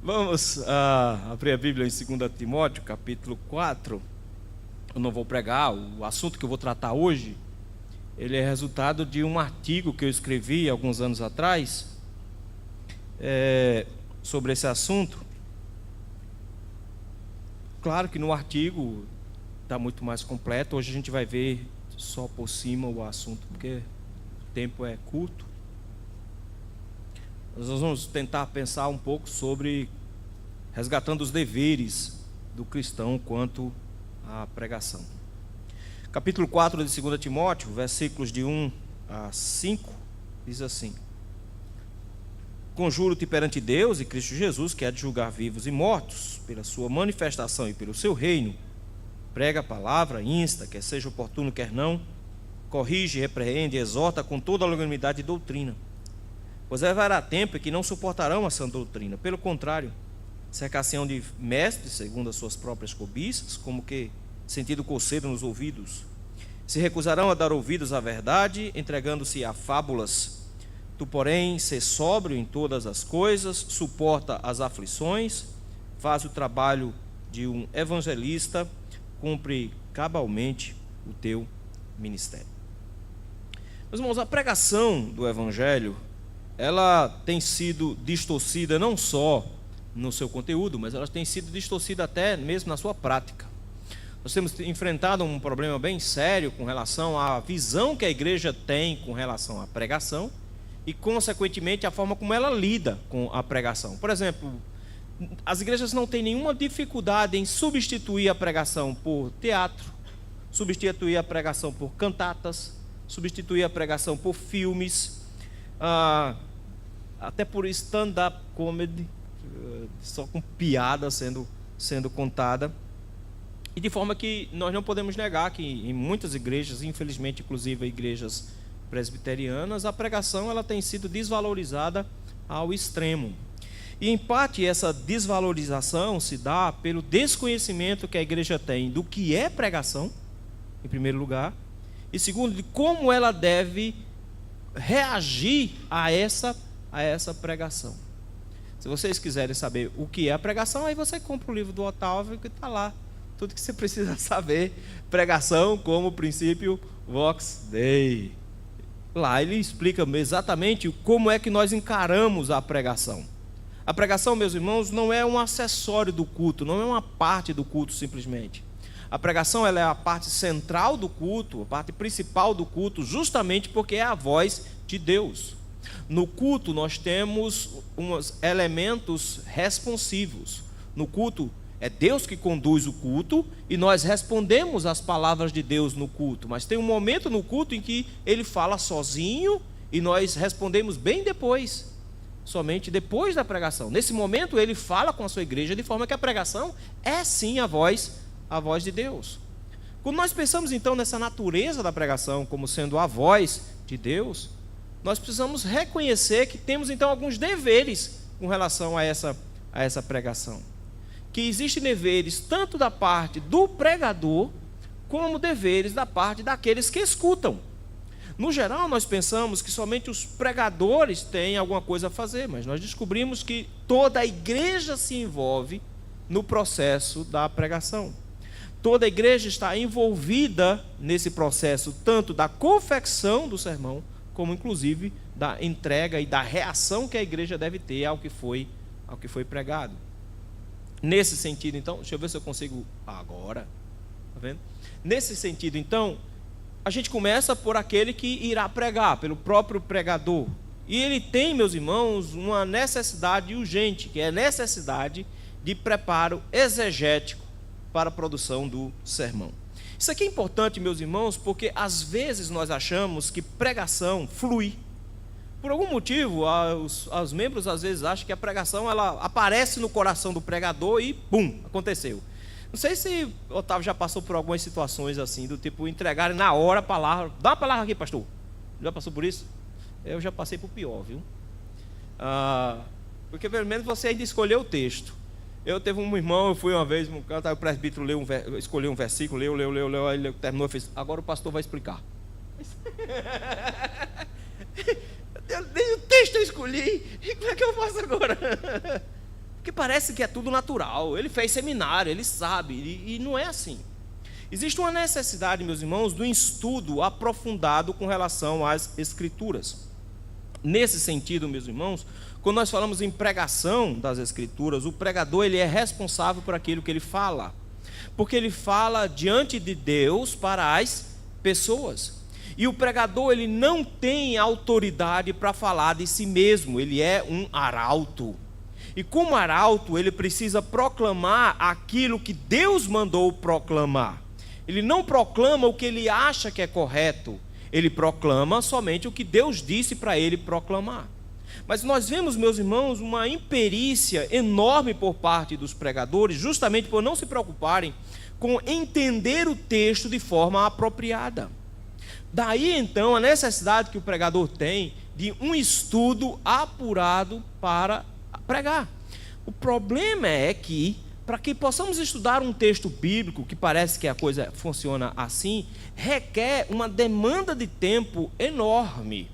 Vamos abrir a Bíblia em 2 Timóteo, capítulo 4. Eu não vou pregar, o assunto que eu vou tratar hoje, ele é resultado de um artigo que eu escrevi alguns anos atrás, sobre esse assunto. Claro que no artigo está muito mais completo. Hoje a gente vai ver só por cima o assunto, porque o tempo é curto. Nós vamos tentar pensar um pouco sobre resgatando os deveres do cristão quanto à pregação. Capítulo 4 de 2 Timóteo, versículos de 1 a 5, diz assim: Conjuro-te perante Deus e Cristo Jesus, que há de julgar vivos e mortos, pela sua manifestação e pelo seu reino, prega a palavra, insta, quer seja oportuno, quer não, corrige, repreende, exorta com toda a longanimidade e doutrina. Pois haverá tempo em que não suportarão a sã doutrina. Pelo contrário, cercar-se-ão de mestres, segundo as suas próprias cobiças, como que sentido coceiro nos ouvidos. Se recusarão a dar ouvidos à verdade, entregando-se a fábulas. Tu, porém, sê sóbrio em todas as coisas, suporta as aflições, faz o trabalho de um evangelista, cumpre cabalmente o teu ministério. Meus irmãos, a pregação do evangelho, ela tem sido distorcida não só no seu conteúdo, mas ela tem sido distorcida até mesmo na sua prática. Nós temos enfrentado um problema bem sério com relação à visão que a igreja tem com relação à pregação e, consequentemente, a forma como ela lida com a pregação. Por exemplo, as igrejas não têm nenhuma dificuldade em substituir a pregação por teatro, substituir a pregação por cantatas, substituir a pregação por filmes, até por stand-up comedy, só com piada sendo contada. E de forma que nós não podemos negar que em muitas igrejas, infelizmente inclusive igrejas presbiterianas, a pregação ela tem sido desvalorizada ao extremo. E em parte essa desvalorização se dá pelo desconhecimento que a igreja tem do que é pregação, em primeiro lugar, e segundo, de como ela deve reagir a essa pregação. Se vocês quiserem saber o que é a pregação, aí você compra o livro do Otávio, que está lá tudo que você precisa saber. Pregação como princípio Vox Dei. Lá ele explica exatamente como é que nós encaramos a pregação. A pregação, meus irmãos, não é um acessório do culto, não é uma parte do culto simplesmente. A pregação ela é a parte central do culto, a parte principal do culto, justamente porque é a voz de Deus. No culto nós temos uns elementos responsivos. No culto é Deus que conduz o culto e nós respondemos às palavras de Deus no culto. Mas tem um momento no culto em que Ele fala sozinho e nós respondemos bem depois, somente depois da pregação. Nesse momento Ele fala com a sua igreja de forma que a pregação é sim a voz de Deus. Quando nós pensamos então nessa natureza da pregação como sendo a voz de Deus, nós precisamos reconhecer que temos então alguns deveres com relação a essa pregação. Que existem deveres tanto da parte do pregador, como deveres da parte daqueles que escutam. No geral, nós pensamos que somente os pregadores têm alguma coisa a fazer, mas nós descobrimos que toda a igreja se envolve no processo da pregação. Toda a igreja está envolvida nesse processo, tanto da confecção do sermão, como inclusive da entrega e da reação que a igreja deve ter ao que foi pregado. Nesse sentido, então, deixa eu ver se eu consigo agora, tá vendo? Nesse sentido, então, a gente começa por aquele que irá pregar, pelo próprio pregador. E ele tem, meus irmãos, uma necessidade urgente, que é a necessidade de preparo exegético para a produção do sermão. Isso aqui é importante, meus irmãos, porque às vezes nós achamos que pregação flui. Por algum motivo, os membros às vezes acham que a pregação ela aparece no coração do pregador e pum, aconteceu. Não sei se o Otávio já passou por algumas situações assim, do tipo entregarem na hora a palavra. Dá uma palavra aqui, pastor. Já passou por isso? Eu já passei por pior, viu? Porque pelo menos você ainda escolheu o texto. Eu teve um irmão, eu fui uma vez, o presbítero escolheu um versículo, leu, aí ele terminou e fez: agora o pastor vai explicar. Nem o texto eu escolhi, e como é que eu faço agora? Porque parece que é tudo natural. Ele fez seminário, ele sabe, e não é assim. Existe uma necessidade, meus irmãos, de um estudo aprofundado com relação às Escrituras. Nesse sentido, meus irmãos, quando nós falamos em pregação das Escrituras, o pregador ele é responsável por aquilo que ele fala, porque ele fala diante de Deus para as pessoas. E o pregador ele não tem autoridade para falar de si mesmo, ele é um arauto. E como arauto, ele precisa proclamar aquilo que Deus mandou proclamar. Ele não proclama o que ele acha que é correto, ele proclama somente o que Deus disse para ele proclamar. Mas nós vemos, meus irmãos, uma imperícia enorme por parte dos pregadores, justamente por não se preocuparem com entender o texto de forma apropriada. Daí então a necessidade que o pregador tem de um estudo apurado para pregar. O problema é que, para que possamos estudar um texto bíblico, que parece que a coisa funciona assim, requer uma demanda de tempo enorme.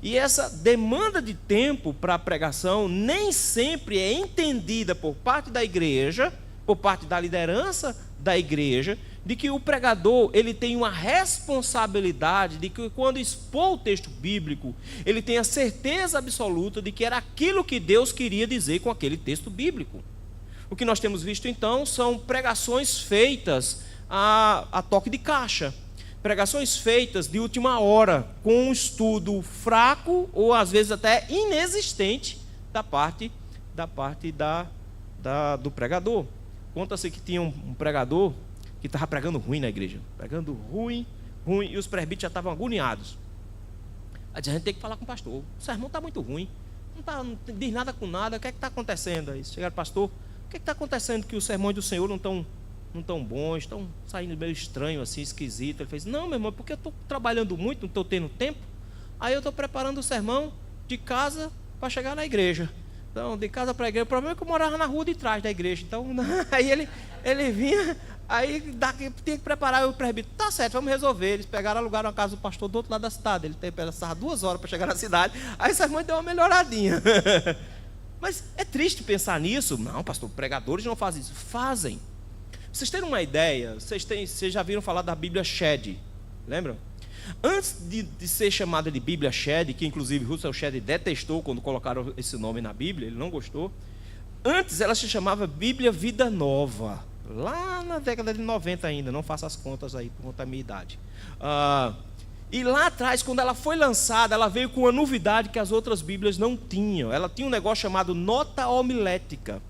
E essa demanda de tempo para a pregação nem sempre é entendida por parte da igreja, por parte da liderança da igreja, de que o pregador ele tem uma responsabilidade de que quando expor o texto bíblico, ele tem a certeza absoluta de que era aquilo que Deus queria dizer com aquele texto bíblico. O que nós temos visto então são pregações feitas a toque de caixa, pregações feitas de última hora, com um estudo fraco ou às vezes até inexistente da parte do pregador. Conta-se que tinha um pregador que estava pregando ruim na igreja, pregando ruim, e os presbíteros já estavam agoniados. Aí a gente tem que falar com o pastor, o sermão está muito ruim, não diz nada com nada, o que é que está acontecendo aí? Chegaram, pastor, o que é que está acontecendo que os sermões do Senhor não estão bons, estão saindo meio estranho, assim, esquisito? Ele fez, não, meu irmão, porque eu estou trabalhando muito, não estou tendo tempo, aí eu estou preparando o sermão de casa para chegar na igreja. Então, de casa para a igreja, o problema é que eu morava na rua de trás da igreja, então, aí ele vinha, aí tinha que preparar o presbítero, tá certo, vamos resolver. Eles pegaram, alugaram a casa do pastor do outro lado da cidade, ele passava 2 horas para chegar na cidade, aí o sermão deu uma melhoradinha. Mas é triste pensar nisso. Não, pastor, pregadores não fazem isso. Fazem. Vocês terem uma ideia, vocês já viram falar da Bíblia Shedd, lembram? Antes de ser chamada de Bíblia Shedd, que inclusive Russell Shedd detestou quando colocaram esse nome na Bíblia, ele não gostou. Antes ela se chamava Bíblia Vida Nova, lá na década de 90 ainda, não faça as contas aí por conta da minha idade. E lá atrás, quando ela foi lançada, ela veio com uma novidade que as outras Bíblias não tinham. Ela tinha um negócio chamado nota homilética.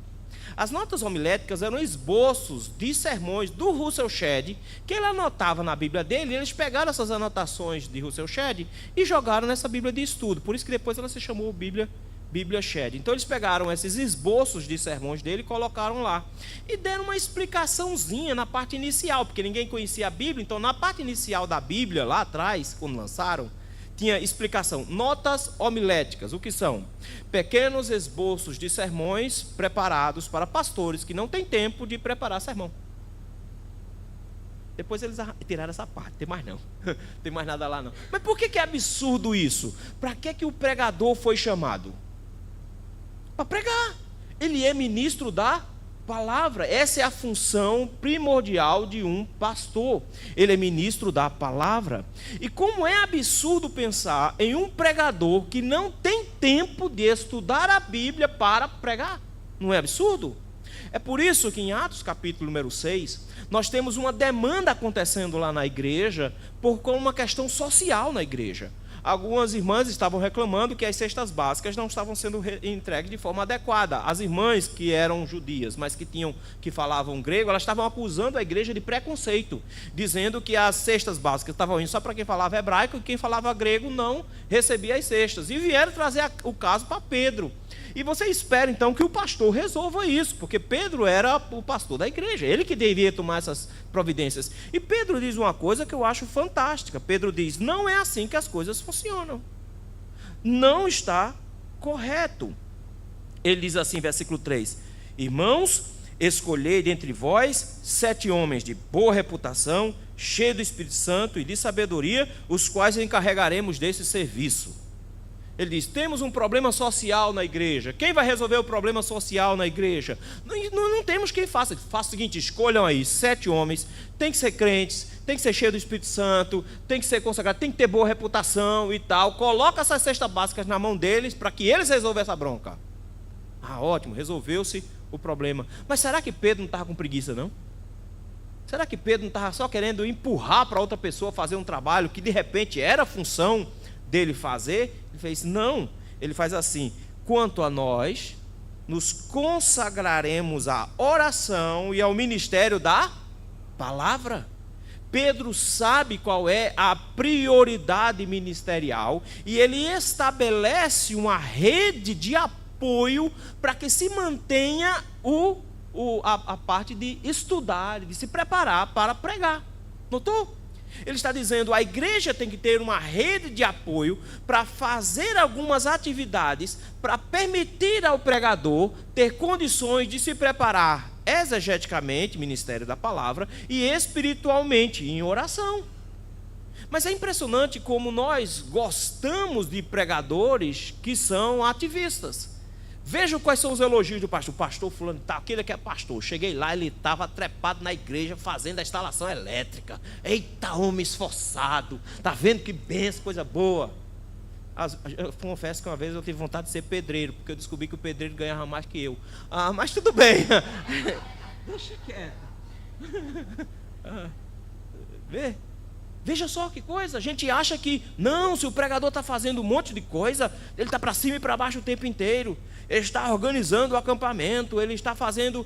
As notas homiléticas eram esboços de sermões do Russell Shedd, que ele anotava na Bíblia dele, e eles pegaram essas anotações de Russell Shedd e jogaram nessa Bíblia de estudo. Por isso que depois ela se chamou Bíblia Shedd. Então eles pegaram esses esboços de sermões dele e colocaram lá. E deram uma explicaçãozinha na parte inicial, porque ninguém conhecia a Bíblia, então na parte inicial da Bíblia, lá atrás, quando lançaram, tinha explicação. Notas homiléticas, o que são? Pequenos esboços de sermões preparados para pastores que não têm tempo de preparar sermão. Depois eles tiraram essa parte, tem mais não. Tem mais nada lá não. Mas por que é absurdo isso? Para que o pregador foi chamado? Para pregar. Ele é ministro da palavra. Essa é a função primordial de um pastor. Ele é ministro da palavra. E como é absurdo pensar em um pregador que não tem tempo de estudar a Bíblia para pregar. Não é absurdo? É por isso que em Atos capítulo número 6, nós temos uma demanda acontecendo lá na igreja por uma questão social na igreja. Algumas irmãs estavam reclamando que as cestas básicas não estavam sendo entregues de forma adequada. As irmãs que eram judias, mas que falavam grego, elas estavam acusando a igreja de preconceito, dizendo que as cestas básicas estavam indo só para quem falava hebraico e quem falava grego não recebia as cestas. E vieram trazer o caso para Pedro. E você espera então que o pastor resolva isso, porque Pedro era o pastor da igreja, ele que devia tomar essas providências. E Pedro diz uma coisa que eu acho fantástica. Pedro diz, não é assim que as coisas funcionam. Não está correto. Ele diz assim, versículo 3, irmãos, escolhei dentre vós 7 homens de boa reputação, cheios do Espírito Santo e de sabedoria, os quais encarregaremos desse serviço. Ele diz: temos um problema social na igreja. Quem vai resolver o problema social na igreja? Não temos quem faça. Faça o seguinte: escolham aí 7 homens, tem que ser crentes, tem que ser cheio do Espírito Santo, tem que ser consagrado, tem que ter boa reputação e tal. Coloca essas cestas básicas na mão deles para que eles resolvam essa bronca. Ah, ótimo, resolveu-se o problema. Mas será que Pedro não estava com preguiça, não? Será que Pedro não estava só querendo empurrar para outra pessoa fazer um trabalho que de repente era função dele fazer? Ele fez: não. Ele faz assim: quanto a nós, nos consagraremos à oração e ao ministério da palavra. Pedro sabe qual é a prioridade ministerial e ele estabelece uma rede de apoio para que se mantenha a parte de estudar, de se preparar para pregar. Notou? Ele está dizendo: a igreja tem que ter uma rede de apoio para fazer algumas atividades, para permitir ao pregador ter condições de se preparar exegeticamente, ministério da palavra, e espiritualmente, em oração. Mas é impressionante como nós gostamos de pregadores que são ativistas. Vejam quais são os elogios do pastor. O pastor fulano, tá, aquele que é pastor. Cheguei lá, ele estava trepado na igreja fazendo a instalação elétrica. Eita, homem esforçado. Tá vendo que benção, coisa boa. Eu confesso que uma vez eu tive vontade de ser pedreiro, porque eu descobri que o pedreiro ganhava mais que eu. Ah, mas tudo bem. Deixa quieto. Veja só que coisa. A gente acha que, não, se o pregador está fazendo um monte de coisa, ele está para cima e para baixo o tempo inteiro. Ele está organizando o acampamento, ele está fazendo,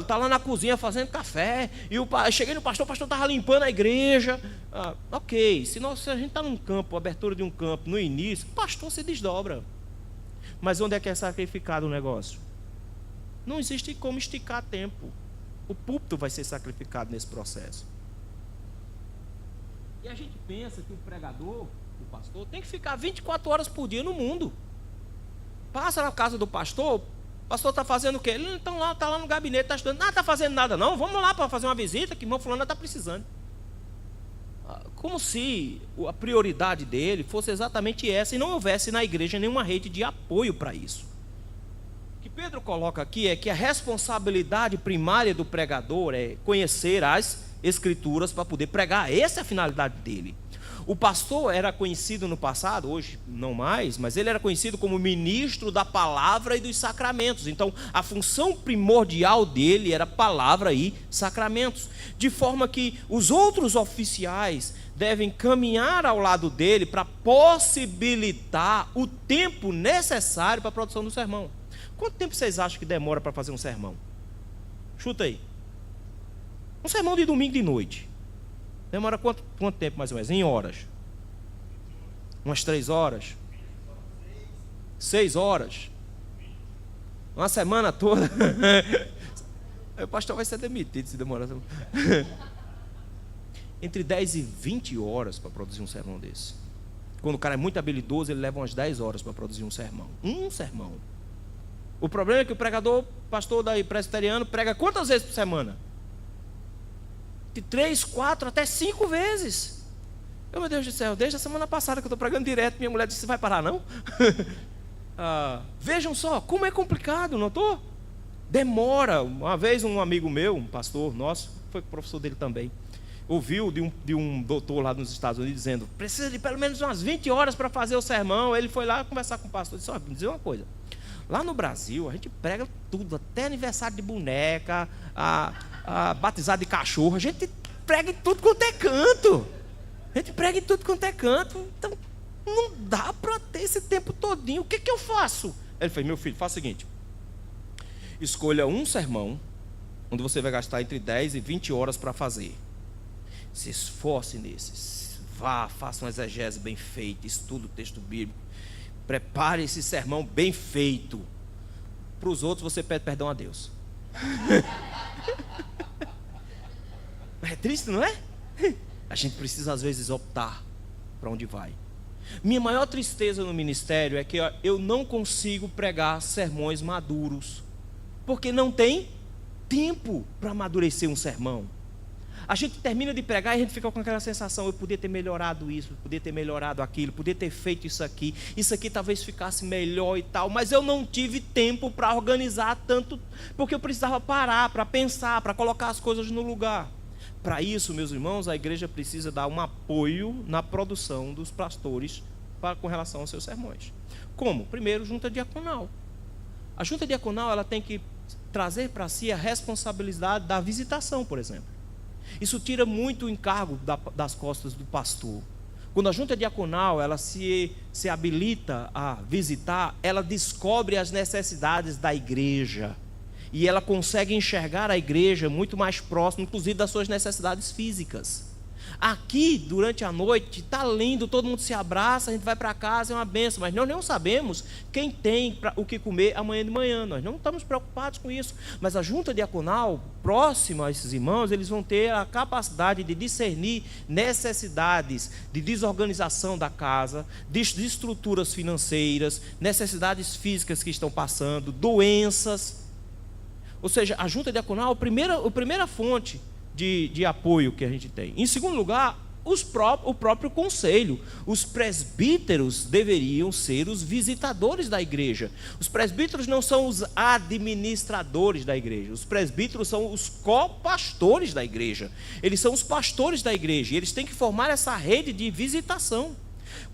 está lá na cozinha fazendo café. E cheguei no pastor, o pastor estava limpando a igreja. Ok, se a gente está num campo, abertura de um campo, no início, o pastor se desdobra. Mas onde é que é sacrificado o negócio? Não existe como esticar tempo. O púlpito vai ser sacrificado nesse processo. E a gente pensa que o pregador, o pastor, tem que ficar 24 horas por dia no mundo. Passa na casa do pastor, o pastor está fazendo o quê? Ele está lá no gabinete, está estudando. Não está fazendo nada não, vamos lá para fazer uma visita, que irmão fulano está precisando. Como se a prioridade dele fosse exatamente essa, e não houvesse na igreja nenhuma rede de apoio para isso. O que Pedro coloca aqui é que a responsabilidade primária do pregador é conhecer as Escrituras para poder pregar. Essa é a finalidade dele. O pastor era conhecido no passado, hoje não mais, mas ele era conhecido como ministro da palavra e dos sacramentos. Então, a função primordial dele era palavra e sacramentos. De forma que os outros oficiais devem caminhar ao lado dele para possibilitar o tempo necessário para a produção do sermão. Quanto tempo vocês acham que demora para fazer um sermão? Chuta aí. Um sermão de domingo de noite. Demora quanto tempo mais ou menos? Em horas? Umas 3 horas? 6 horas? Uma semana toda? O pastor vai ser demitido se demorar. Entre 10 e 20 horas para produzir um sermão desse. Quando o cara é muito habilidoso, ele leva umas 10 horas para produzir um sermão. Um sermão. O problema é que o pregador, pastor daí presbiteriano, prega quantas vezes por semana? De 3, 4, até 5 vezes. Meu Deus do céu, desde a semana passada que eu estou pregando direto, minha mulher disse: você vai parar não? Vejam só, como é complicado, não estou? Demora. Uma vez um amigo meu, um pastor nosso, foi professor dele também, ouviu de um doutor lá nos Estados Unidos dizendo: precisa de pelo menos umas 20 horas para fazer o sermão. Ele foi lá conversar com o pastor e disse: me dizer uma coisa, lá no Brasil a gente prega tudo, até aniversário de boneca, batizado de cachorro, a gente prega em tudo quanto é canto. A gente prega em tudo quanto é canto. Então não dá para ter esse tempo todinho. O que eu faço? Ele fez: meu filho, faça o seguinte, escolha um sermão onde você vai gastar entre 10 e 20 horas para fazer. Se esforce nesses. Vá, faça uma exegese bem feita, estude o texto bíblico, prepare esse sermão bem feito. Para os outros você pede perdão a Deus. É triste, não é? A gente precisa às vezes optar para onde vai. Minha maior tristeza no ministério é que eu não consigo pregar sermões maduros, porque não tem tempo para amadurecer um sermão. A gente termina de pregar e a gente fica com aquela sensação: eu podia ter melhorado isso, podia ter melhorado aquilo, podia ter feito isso aqui talvez ficasse melhor e tal, mas eu não tive tempo para organizar tanto, porque eu precisava parar para pensar, para colocar as coisas no lugar. Para isso, meus irmãos, a igreja precisa dar um apoio na produção dos pastores com relação aos seus sermões. Como? Primeiro, junta diaconal. A junta diaconal, ela tem que trazer para si a responsabilidade da visitação, por exemplo. Isso tira muito o encargo das costas do pastor. Quando a junta diaconal ela se habilita a visitar, ela descobre as necessidades da igreja. E ela consegue enxergar a igreja muito mais próxima, inclusive das suas necessidades físicas. Aqui, durante a noite, está lindo, todo mundo se abraça, a gente vai para casa, é uma benção, mas nós não sabemos quem tem o que comer amanhã de manhã, nós não estamos preocupados com isso. Mas a junta diaconal, próxima a esses irmãos, eles vão ter a capacidade de discernir necessidades de desorganização da casa, de estruturas financeiras, necessidades físicas que estão passando, doenças. Ou seja, a junta diaconal é a primeira fonte de apoio que a gente tem. Em segundo lugar, o próprio conselho. Os presbíteros deveriam ser os visitadores da igreja. Os presbíteros não são os administradores da igreja. Os presbíteros são os copastores da igreja. Eles são os pastores da igreja. E eles têm que formar essa rede de visitação.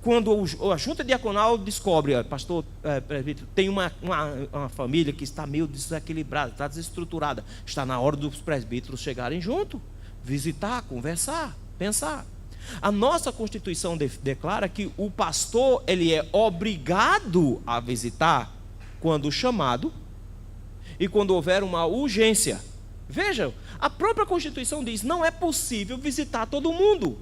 Quando a junta diaconal descobre, pastor, presbítero, tem uma família que está meio desequilibrada, está desestruturada, está na hora dos presbíteros chegarem junto, visitar, conversar, pensar. A nossa Constituição declara que o pastor ele é obrigado a visitar quando chamado e quando houver uma urgência. Vejam, a própria Constituição diz: não é possível visitar todo mundo.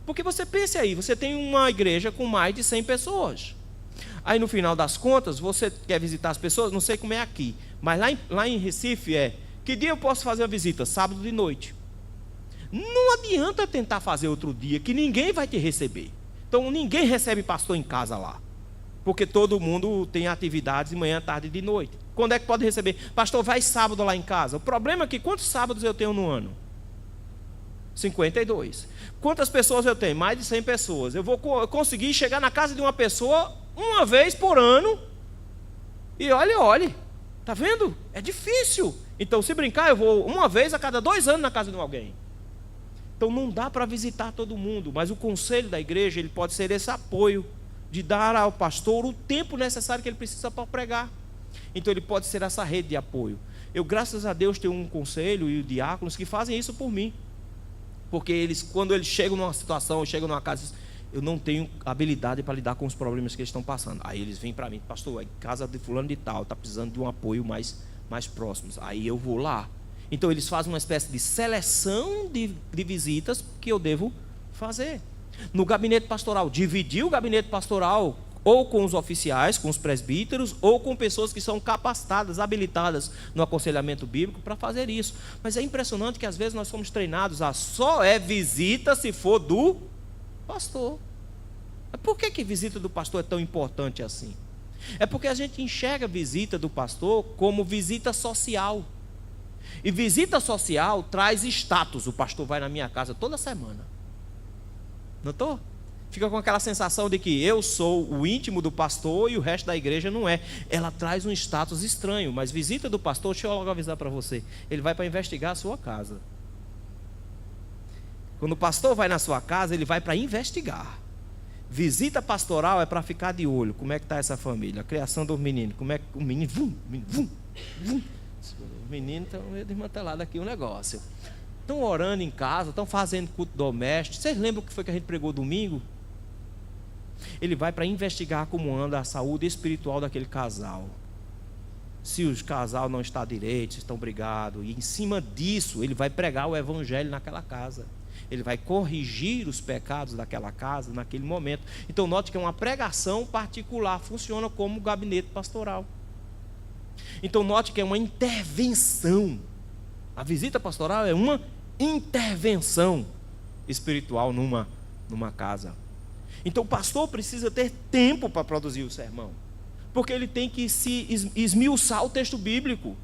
Porque você pense aí, você tem uma igreja com mais de 100 pessoas. Aí no final das contas, você quer visitar as pessoas, não sei como é aqui, mas lá em Recife que dia eu posso fazer a visita? Sábado de noite. Não adianta tentar fazer outro dia, que ninguém vai te receber. Então ninguém recebe pastor em casa lá. Porque todo mundo tem atividades de manhã, tarde e de noite. Quando é que pode receber? Pastor, vai sábado lá em casa. O problema é que quantos sábados eu tenho no ano? 52. Quantas pessoas eu tenho? Mais de 100 pessoas. Eu vou conseguir chegar na casa de uma pessoa uma vez por ano. E olhe. Está vendo? É difícil. Então, se brincar, eu vou uma vez a cada 2 anos na casa de alguém. Então, não dá para visitar todo mundo. Mas o conselho da igreja, ele pode ser esse apoio de dar ao pastor o tempo necessário que ele precisa para pregar. Então, ele pode ser essa rede de apoio. Eu, graças a Deus, tenho um conselho e diáconos que fazem isso por mim. Porque quando eles chegam numa situação, chegam numa casa, eu não tenho habilidade para lidar com os problemas que eles estão passando. Aí eles vêm para mim: pastor, a casa de fulano de tal está precisando de um apoio mais próximo. Aí eu vou lá. Então eles fazem uma espécie de seleção de visitas que eu devo fazer. No gabinete pastoral, dividir o gabinete pastoral ou com os oficiais, com os presbíteros, ou com pessoas que são capacitadas, habilitadas no aconselhamento bíblico para fazer isso. Mas é impressionante que às vezes nós somos treinados a só visita se for do pastor. Por que visita do pastor é tão importante assim? É porque a gente enxerga a visita do pastor como visita social. E visita social traz status. O pastor vai na minha casa toda semana. Notou? Fica com aquela sensação de que eu sou o íntimo do pastor e o resto da igreja não é. Ela traz um status estranho. Mas visita do pastor, deixa eu logo avisar para você, ele vai para investigar a sua casa. Quando o pastor vai na sua casa, ele vai para investigar. Visita pastoral é para ficar de olho. Como é que está essa família? A criação dos meninos. Como é que o menino... Os meninos estão desmantelados aqui um negócio. Estão orando em casa, estão fazendo culto doméstico. Vocês lembram o que foi que a gente pregou domingo? Ele vai para investigar como anda a saúde espiritual daquele casal. Se o casal não está direito, se estão brigados. E em cima disso, ele vai pregar o evangelho naquela casa. Ele vai corrigir os pecados daquela casa naquele momento. Então note que é uma pregação particular, funciona como gabinete pastoral. Então note que é uma intervenção. A visita pastoral é uma intervenção espiritual numa casa. Então o pastor precisa ter tempo para produzir o sermão, porque ele tem que se esmiuçar o texto bíblico.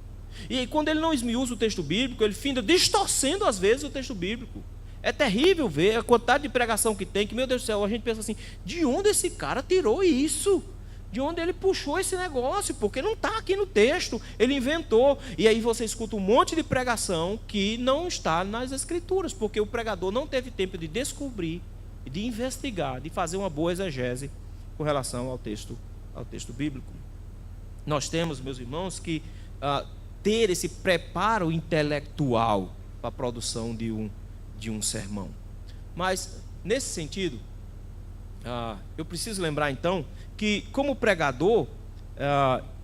E aí, quando ele não esmiuça o texto bíblico, ele finda distorcendo às vezes o texto bíblico. É terrível ver a quantidade de pregação que tem, que, meu Deus do céu, a gente pensa assim, de onde esse cara tirou isso? De onde ele puxou esse negócio? Porque não está aqui no texto, ele inventou. E aí você escuta um monte de pregação que não está nas Escrituras, porque o pregador não teve tempo de descobrir, de investigar, de fazer uma boa exegese com relação ao texto bíblico. Nós temos, meus irmãos, que ter esse preparo intelectual para a produção de um sermão. Mas, nesse sentido, eu preciso lembrar então que, como pregador,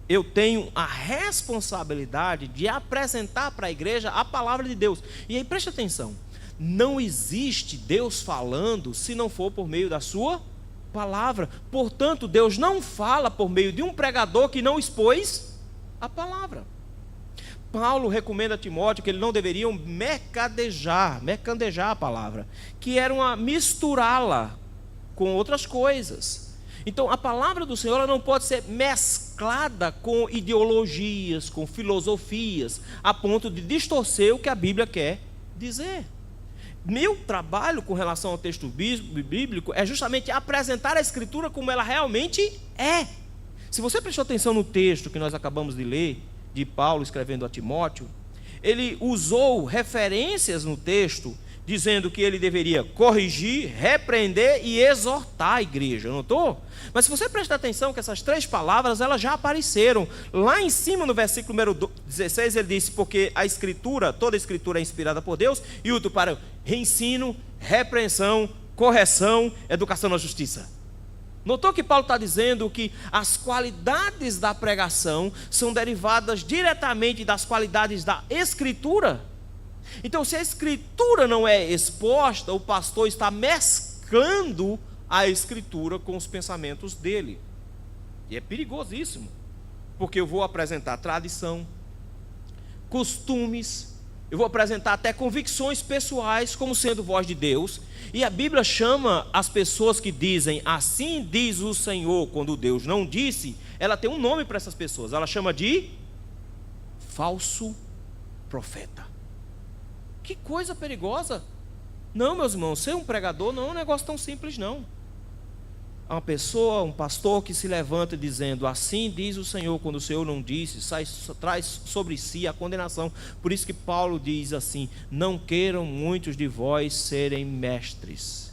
eu tenho a responsabilidade de apresentar para a igreja a palavra de Deus. E aí preste atenção, não existe Deus falando se não for por meio da sua palavra. Portanto, Deus não fala por meio de um pregador que não expôs a palavra. Paulo recomenda a Timóteo que ele não deveria mercadejar a palavra, que era misturá-la com outras coisas. Então, a palavra do Senhor ela não pode ser mesclada com ideologias, com filosofias, a ponto de distorcer o que a Bíblia quer dizer. Meu trabalho com relação ao texto bíblico é justamente apresentar a Escritura como ela realmente é. Se você prestou atenção no texto que nós acabamos de ler, de Paulo escrevendo a Timóteo, ele usou referências no texto, dizendo que ele deveria corrigir, repreender e exortar a igreja, notou? Mas se você prestar atenção que essas três palavras, elas já apareceram. Lá em cima no versículo número 16, ele disse, porque a Escritura, toda a Escritura é inspirada por Deus, e útil para ensino, repreensão, correção, educação na justiça. Notou que Paulo está dizendo que as qualidades da pregação são derivadas diretamente das qualidades da Escritura? Então, se a Escritura não é exposta, o pastor está mesclando a Escritura com os pensamentos dele. E é perigosíssimo, porque eu vou apresentar tradição, costumes, eu vou apresentar até convicções pessoais como sendo voz de Deus. E a Bíblia chama as pessoas que dizem, assim diz o Senhor, quando Deus não disse, ela tem um nome para essas pessoas, ela chama de falso profeta. Que coisa perigosa. Não, meus irmãos, ser um pregador não é um negócio tão simples, não. Uma pessoa, um pastor que se levanta dizendo, assim diz o Senhor, quando o Senhor não disse, traz sobre si a condenação. Por isso que Paulo diz assim, não queiram muitos de vós serem mestres,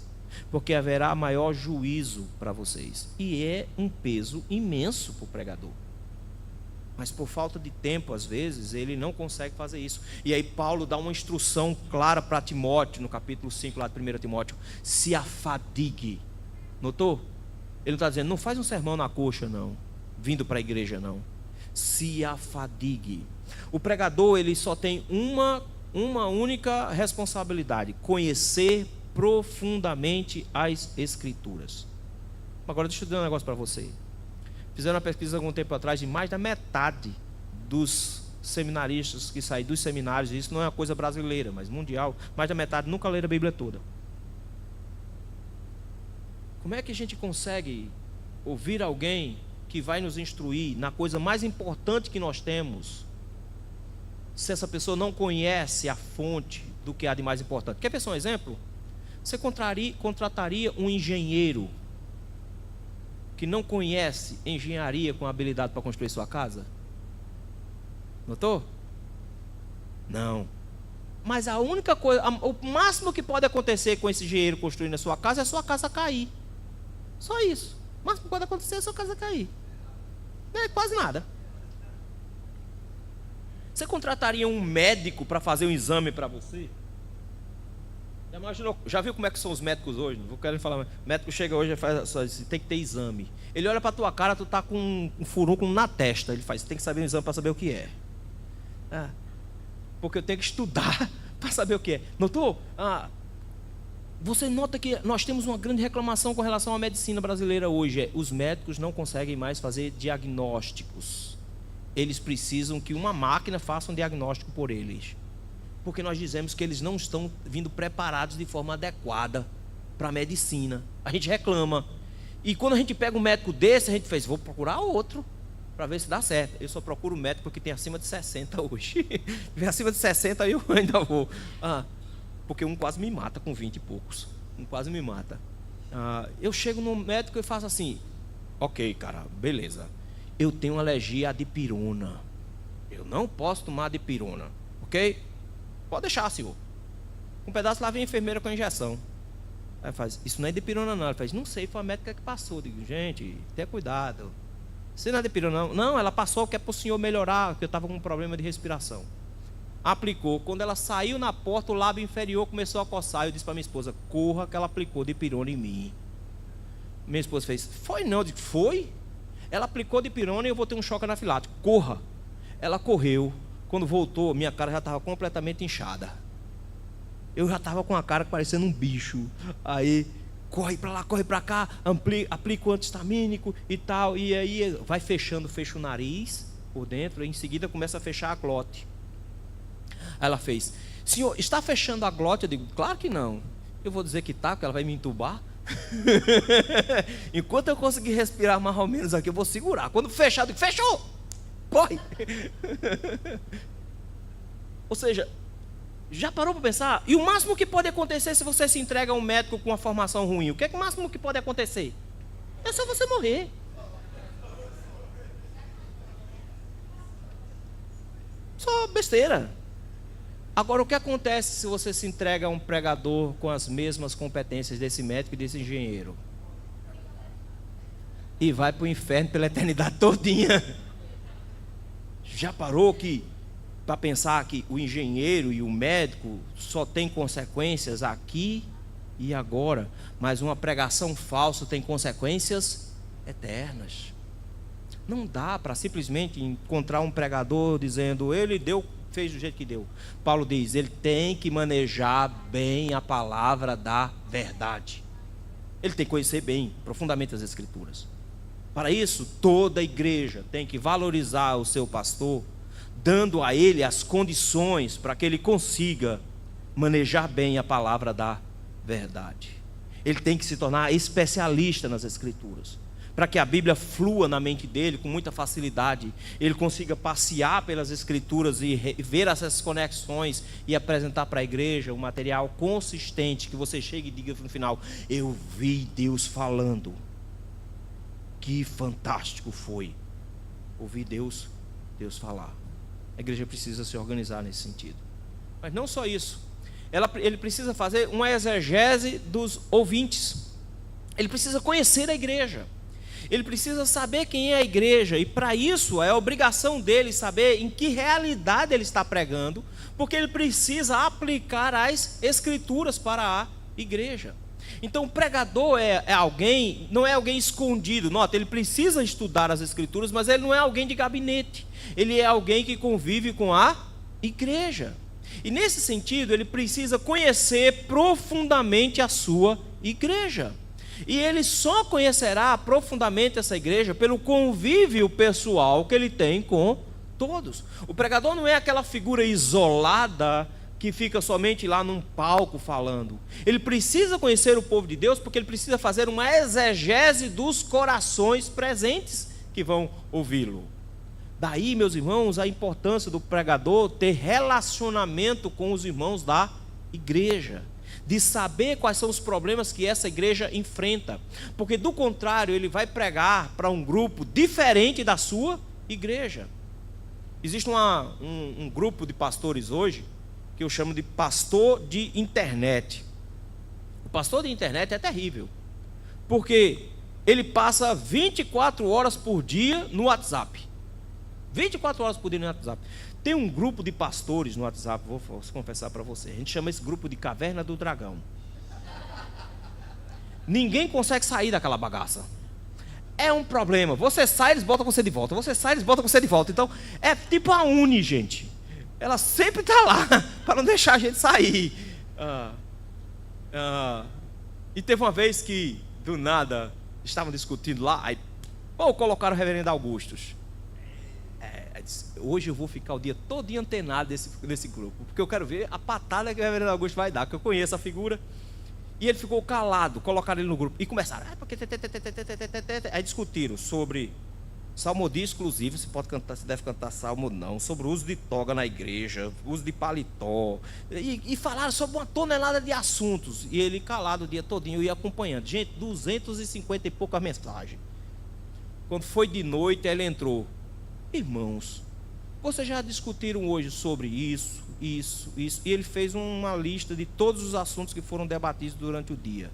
porque haverá maior juízo para vocês. E é um peso imenso para o pregador. Mas por falta de tempo, às vezes, ele não consegue fazer isso. E aí Paulo dá uma instrução clara para Timóteo, no capítulo 5 lá de 1 Timóteo, se afadigue. Notou? Ele não está dizendo, não faz um sermão na coxa não, vindo para a igreja não. Se afadigue. O pregador, ele só tem uma única responsabilidade, conhecer profundamente as Escrituras. Agora deixa eu dizer um negócio para você. Fizeram uma pesquisa algum tempo atrás, de mais da metade dos seminaristas que saem dos seminários, isso não é uma coisa brasileira, mas mundial, mais da metade nunca leram a Bíblia toda. Como é que a gente consegue ouvir alguém que vai nos instruir na coisa mais importante que nós temos, se essa pessoa não conhece a fonte do que há de mais importante? Quer ver um exemplo? Você contrataria um engenheiro que não conhece engenharia com habilidade para construir sua casa? Notou? Não. Mas a única coisa, o máximo que pode acontecer com esse engenheiro construindo a sua casa é a sua casa cair. Só isso. O máximo que pode acontecer é a sua casa cair. Não é quase nada. Você contrataria um médico para fazer um exame para você? Já viu como é que são os médicos hoje? Não quero falar. O médico chega hoje e faz só assim, tem que ter exame. Ele olha para a tua cara, tu está com um furúnculo na testa. Ele faz, tem que saber o exame para saber o que é. Porque eu tenho que estudar para saber o que é. Notou? Você nota que nós temos uma grande reclamação com relação à medicina brasileira hoje. Os médicos não conseguem mais fazer diagnósticos. Eles precisam que uma máquina faça um diagnóstico por eles. Porque nós dizemos que eles não estão vindo preparados de forma adequada para a medicina. A gente reclama. E quando a gente pega um médico desse, a gente faz, vou procurar outro para ver se dá certo. Eu só procuro médico que tem acima de 60 hoje. Se tiver acima de 60, eu ainda vou. porque um quase me mata com 20 e poucos. Um quase me mata. Eu chego no médico e faço assim: ok, cara, beleza. Eu tenho alergia à dipirona. Eu não posso tomar dipirona, ok? Pode deixar, senhor. Um pedaço lá vem a enfermeira com a injeção. Aí faz: isso não é dipirona não. Ele faz: não sei, foi a médica que passou. Eu digo: gente, tenha cuidado. Isso não é dipirona não. Não, ela passou que é para o senhor melhorar, porque eu estava com um problema de respiração. Aplicou. Quando ela saiu na porta, o lábio inferior começou a coçar. Eu disse para minha esposa: corra, que ela aplicou dipirona em mim. Minha esposa fez: foi não? Eu disse: foi? Ela aplicou dipirona e eu vou ter um choque anafilático. Corra. Ela correu. Quando voltou, minha cara já estava completamente inchada. Eu já estava com a cara parecendo um bicho. Aí, corre para lá, corre para cá, aplica o antihistamínico e tal. E aí vai fechando, fecha o nariz por dentro. E em seguida começa a fechar a glote. Aí ela fez: senhor, está fechando a glote? Eu digo: claro que não. Eu vou dizer que está, porque ela vai me entubar. Enquanto eu conseguir respirar mais ou menos aqui, eu vou segurar. Quando fechar, eu digo: fechou! Corre! Ou seja, já parou para pensar? E o máximo que pode acontecer se você se entrega a um médico com uma formação ruim? O que é o máximo que pode acontecer? É só você morrer. Só besteira. Agora, o que acontece se você se entrega a um pregador com as mesmas competências desse médico e desse engenheiro? E vai para o inferno pela eternidade todinha. Já parou para pensar que o engenheiro e o médico só tem consequências aqui e agora, mas uma pregação falsa tem consequências eternas. Não dá para simplesmente encontrar um pregador dizendo: ele fez do jeito que deu. Paulo diz: ele tem que manejar bem a palavra da verdade. Ele tem que conhecer bem, profundamente as Escrituras. Para isso, toda a igreja tem que valorizar o seu pastor, dando a ele as condições para que ele consiga manejar bem a palavra da verdade. Ele tem que se tornar especialista nas Escrituras, para que a Bíblia flua na mente dele com muita facilidade, ele consiga passear pelas Escrituras e ver essas conexões e apresentar para a igreja um material consistente, que você chegue e diga no final: eu vi Deus falando. Que fantástico foi ouvir Deus falar. A igreja precisa se organizar nesse sentido. Mas não só isso, ele precisa fazer uma exegese dos ouvintes. Ele precisa conhecer a igreja. Ele precisa saber quem é a igreja, e para isso é obrigação dele saber em que realidade ele está pregando, porque ele precisa aplicar as Escrituras para a igreja. Então o pregador é alguém, não é alguém escondido. Nota, ele precisa estudar as Escrituras, mas ele não é alguém de gabinete. Ele é alguém que convive com a igreja. E nesse sentido, ele precisa conhecer profundamente a sua igreja. E ele só conhecerá profundamente essa igreja pelo convívio pessoal que ele tem com todos. O pregador não é aquela figura isolada que fica somente lá num palco falando. Ele precisa conhecer o povo de Deus, porque ele precisa fazer uma exegese dos corações presentes que vão ouvi-lo. Daí, meus irmãos, a importância do pregador ter relacionamento com os irmãos da igreja, de saber quais são os problemas que essa igreja enfrenta, porque do contrário ele vai pregar para um grupo diferente da sua igreja. Existe um grupo de pastores hoje que eu chamo de pastor de internet. O pastor de internet é terrível, porque ele passa 24 horas por dia no WhatsApp. 24 horas por dia no WhatsApp. Tem um grupo de pastores no WhatsApp, vou confessar para você, a gente chama esse grupo de Caverna do Dragão. Ninguém consegue sair daquela bagaça. É um problema. Você sai, eles botam você de volta. Você sai, eles botam você de volta. Então, é tipo a Uni, gente. Ela sempre está lá para não deixar a gente sair. E teve uma vez que, do nada, estavam discutindo lá, aí colocaram o reverendo Augustus. Hoje eu vou ficar o dia todo antenado desse grupo, porque eu quero ver a patada que o reverendo Augusto vai dar, que eu conheço a figura. E ele ficou calado, colocaram ele no grupo e começaram. Aí discutiram sobre Salmodia exclusivo, você pode cantar, você deve cantar salmo não, sobre o uso de toga na igreja, uso de paletó, e falaram sobre uma tonelada de assuntos, e ele calado o dia todinho, eu ia acompanhando, gente, 250 e poucas mensagens. Quando foi de noite, ele entrou: irmãos, vocês já discutiram hoje sobre isso, e ele fez uma lista de todos os assuntos que foram debatidos durante o dia.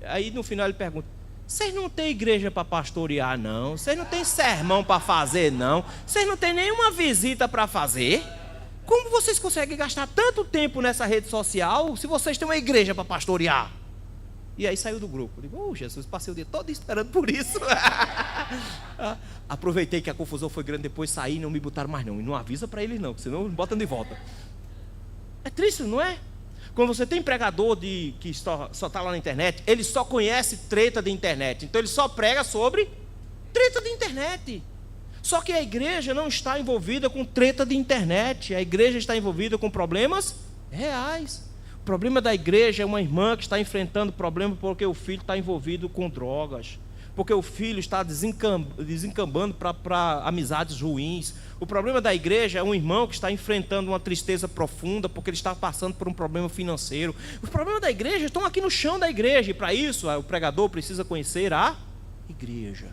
Aí no final ele pergunta: vocês não têm igreja para pastorear não? Vocês não têm sermão para fazer não? Vocês não têm nenhuma visita para fazer? Como vocês conseguem gastar tanto tempo nessa rede social se vocês têm uma igreja para pastorear? E aí saiu do grupo. Eu digo: Jesus, passei o dia todo esperando por isso. Aproveitei que a confusão foi grande, depois saí e não me botaram mais não. E não avisa para eles não, senão botam de volta. É triste, não é? Quando você tem pregador que só está lá na internet, ele só conhece treta de internet. Então ele só prega sobre treta de internet. Só que a igreja não está envolvida com treta de internet. A igreja está envolvida com problemas reais. O problema da igreja é uma irmã que está enfrentando problema porque o filho está envolvido com drogas, porque o filho está desencambando para amizades ruins. O problema da igreja é um irmão que está enfrentando uma tristeza profunda porque ele está passando por um problema financeiro. Os problemas da igreja estão aqui no chão da igreja, e para isso o pregador precisa conhecer a igreja.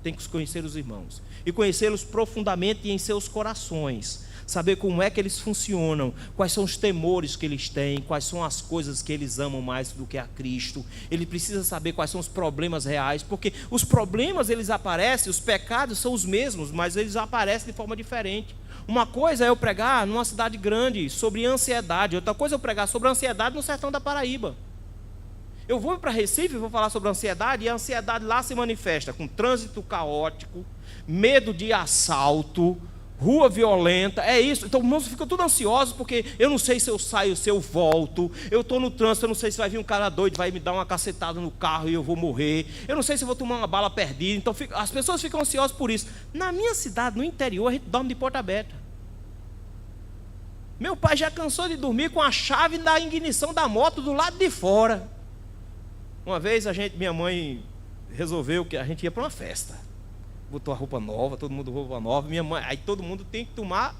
Tem que conhecer os irmãos e conhecê-los profundamente em seus corações, saber como é que eles funcionam, quais são os temores que eles têm, quais são as coisas que eles amam mais do que a Cristo. Ele precisa saber quais são os problemas reais, porque os problemas eles aparecem, os pecados são os mesmos, mas eles aparecem de forma diferente. Uma coisa é eu pregar numa cidade grande sobre ansiedade, outra coisa é eu pregar sobre ansiedade no sertão da Paraíba. Eu vou para Recife e vou falar sobre ansiedade, e a ansiedade lá se manifesta com trânsito caótico, medo de assalto, rua violenta, é isso. Então, irmãos, ficam tudo ansiosos, porque eu não sei se eu saio, se eu volto. Eu estou no trânsito, eu não sei se vai vir um cara doido, vai me dar uma cacetada no carro e eu vou morrer. Eu não sei se eu vou tomar uma bala perdida. Então, as pessoas ficam ansiosas por isso. Na minha cidade, no interior, a gente dorme de porta aberta. Meu pai já cansou de dormir com a chave da ignição da moto do lado de fora. Uma vez minha mãe resolveu que a gente ia para uma festa. Botou a roupa nova, todo mundo roupa nova. Minha mãe, aí todo mundo tem que tomar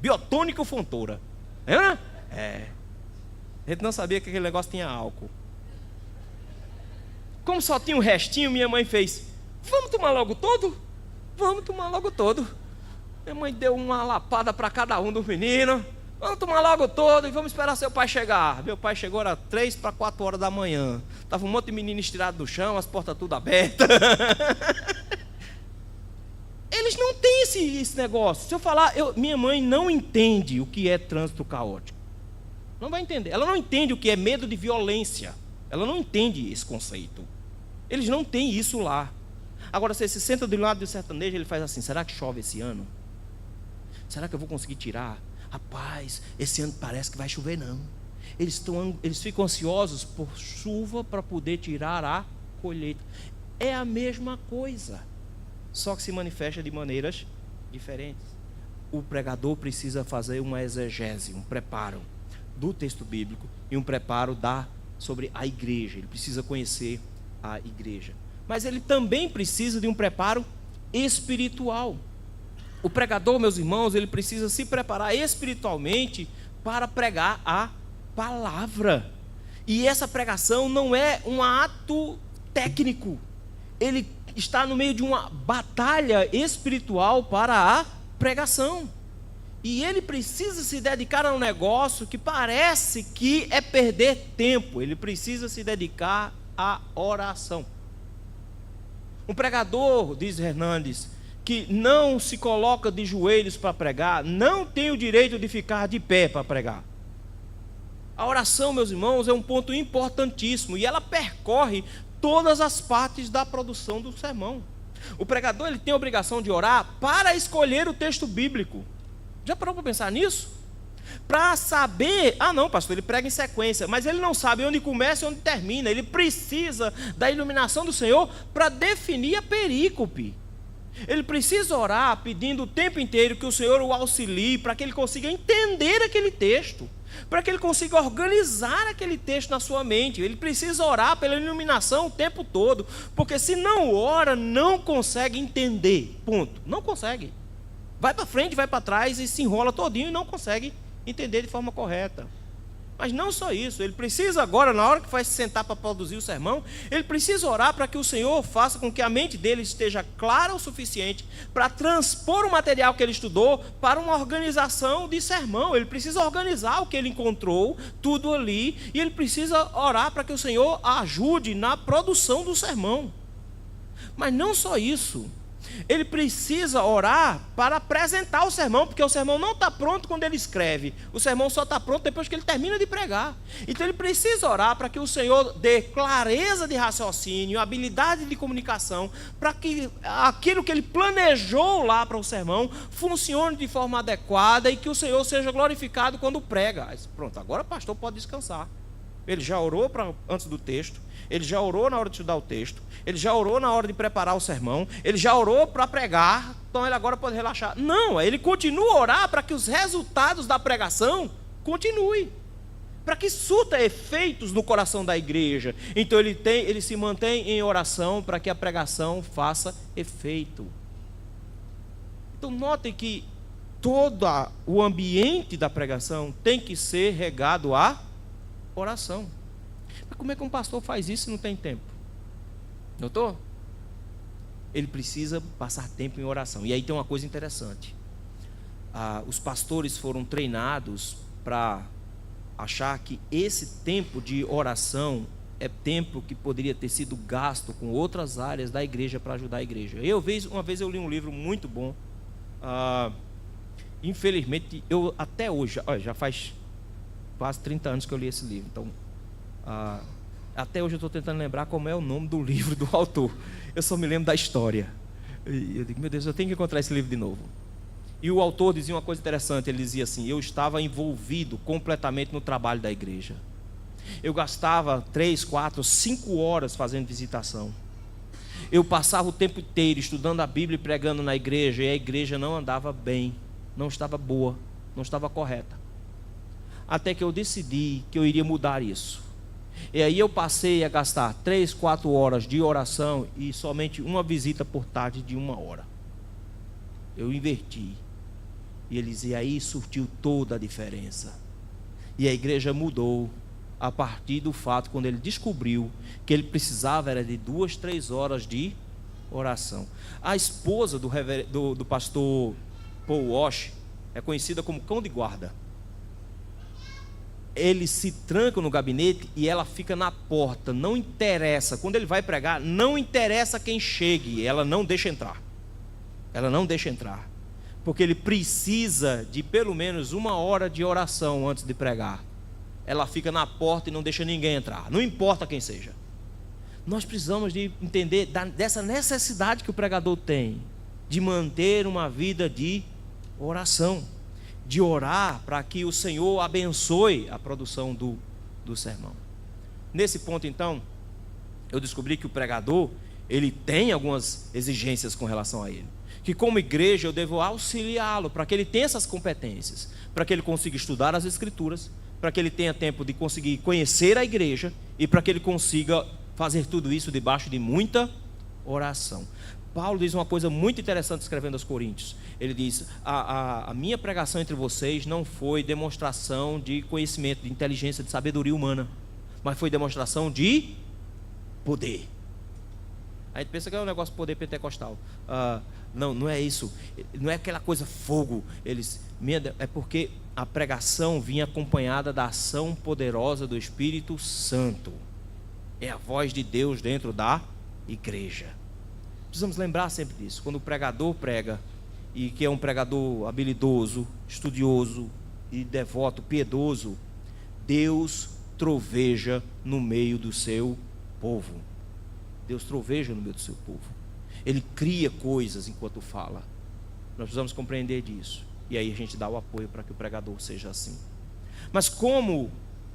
biotônico Fontoura. É. A gente não sabia que aquele negócio tinha álcool. Como só tinha um restinho, minha mãe fez: vamos tomar logo todo? Vamos tomar logo todo. Minha mãe deu uma lapada para cada um dos meninos. Vamos tomar logo todo e vamos esperar seu pai chegar. Meu pai chegou, era 3 para 4 horas da manhã. Estava um monte de menino estirado no chão, as portas tudo abertas. Eles não têm esse negócio. Se eu falar, minha mãe não entende o que é trânsito caótico. Não vai entender. Ela não entende o que é medo de violência. Ela não entende esse conceito. Eles não têm isso lá. Agora, você se senta do lado do sertanejo, ele faz assim: será que chove esse ano? Será que eu vou conseguir tirar? Rapaz, esse ano parece que vai chover não. Eles ficam ansiosos por chuva para poder tirar a colheita. É a mesma coisa, só que se manifesta de maneiras diferentes. O pregador precisa fazer uma exegese, um preparo do texto bíblico e um preparo sobre a igreja. Ele precisa conhecer a igreja, mas ele também precisa de um preparo espiritual. O pregador, meus irmãos, ele precisa se preparar espiritualmente para pregar a palavra. E essa pregação não é um ato técnico. Ele está no meio de uma batalha espiritual para a pregação. E ele precisa se dedicar a um negócio que parece que é perder tempo. Ele precisa se dedicar à oração. Um pregador, diz Hernandes, que não se coloca de joelhos para pregar, não tem o direito de ficar de pé para pregar. A oração, meus irmãos, é um ponto importantíssimo, e ela percorre todas as partes da produção do sermão. O pregador, ele tem a obrigação de orar para escolher o texto bíblico. Já parou para pensar nisso? Para saber, não, pastor, ele prega em sequência, mas ele não sabe onde começa e onde termina. Ele precisa da iluminação do Senhor para definir a perícope. Ele precisa orar pedindo o tempo inteiro que o Senhor o auxilie para que ele consiga entender aquele texto. para que ele consiga organizar aquele texto na sua mente. Ele precisa orar pela iluminação o tempo todo, porque se não ora, não consegue entender, ponto, não consegue. Vai para frente, vai para trás e se enrola todinho e não consegue entender de forma correta. Mas não só isso, ele precisa agora, na hora que vai se sentar para produzir o sermão, ele precisa orar para que o Senhor faça com que a mente dele esteja clara o suficiente para transpor o material que ele estudou para uma organização de sermão. Ele precisa organizar o que ele encontrou, tudo ali, e ele precisa orar para que o Senhor ajude na produção do sermão. Mas não só isso, ele precisa orar para apresentar o sermão, porque o sermão não está pronto quando ele escreve, o sermão só está pronto depois que ele termina de pregar. Então ele precisa orar para que o Senhor dê clareza de raciocínio, habilidade de comunicação, para que aquilo que ele planejou lá para o sermão funcione de forma adequada e que o Senhor seja glorificado quando prega. Pronto, agora o pastor pode descansar. Ele já orou antes do texto, ele já orou na hora de estudar o texto, ele já orou na hora de preparar o sermão, ele já orou para pregar, então ele agora pode relaxar. Não, ele continua a orar para que os resultados da pregação continuem, para que surta efeitos no coração da igreja. Então ele se mantém em oração para que a pregação faça efeito. Então notem que todo o ambiente da pregação tem que ser regado a oração. Mas como é que um pastor faz isso se não tem tempo? Notou? Ele precisa passar tempo em oração. E aí tem uma coisa interessante. Os pastores foram treinados para achar que esse tempo de oração é tempo que poderia ter sido gasto com outras áreas da igreja para ajudar a igreja. Uma vez eu li um livro muito bom. Infelizmente, eu até hoje, já faz quase 30 anos que eu li esse livro. Então, até hoje eu estou tentando lembrar como é o nome do livro do autor. Eu só me lembro da história. E eu digo, meu Deus, eu tenho que encontrar esse livro de novo. E o autor dizia uma coisa interessante. Ele dizia assim: eu estava envolvido completamente no trabalho da igreja. Eu gastava 3, 4, 5 horas fazendo visitação. Eu passava o tempo inteiro estudando a Bíblia e pregando na igreja. E a igreja não andava bem, não estava boa, não estava correta. Até que eu decidi que eu iria mudar isso. E aí eu passei a gastar 3, 4 horas de oração e somente uma visita por tarde de 1 hora. Eu inverti. E ele dizia, aí surtiu toda a diferença. E a igreja mudou a partir do fato, quando ele descobriu que ele precisava era de 2, 3 horas de oração. A esposa do pastor Paul Walsh é conhecida como cão de guarda. Ele se tranca no gabinete e ela fica na porta. Não interessa, quando ele vai pregar, não interessa quem chegue, ela não deixa entrar. Ela não deixa entrar, porque ele precisa de pelo menos 1 hora de oração antes de pregar. Ela fica na porta e não deixa ninguém entrar, não importa quem seja. Nós precisamos de entender dessa necessidade que o pregador tem de manter uma vida de oração, de orar para que o Senhor abençoe a produção do sermão. Nesse ponto, então, eu descobri que o pregador, ele tem algumas exigências com relação a ele, que como igreja eu devo auxiliá-lo para que ele tenha essas competências, para que ele consiga estudar as Escrituras, para que ele tenha tempo de conseguir conhecer a igreja e para que ele consiga fazer tudo isso debaixo de muita oração. Paulo diz uma coisa muito interessante escrevendo aos Coríntios. Ele diz, a minha pregação entre vocês não foi demonstração de conhecimento, de inteligência, de sabedoria humana, mas foi demonstração de poder. A gente pensa que é um negócio de poder pentecostal. Não é isso. Não é aquela coisa fogo. É porque a pregação vinha acompanhada da ação poderosa do Espírito Santo. É a voz de Deus dentro da igreja. Precisamos lembrar sempre disso. Quando o pregador prega, e que é um pregador habilidoso, estudioso e devoto, piedoso, Deus troveja no meio do seu povo. Deus troveja no meio do seu povo. Ele cria coisas enquanto fala. Nós precisamos compreender disso. E aí a gente dá o apoio para que o pregador seja assim. Mas como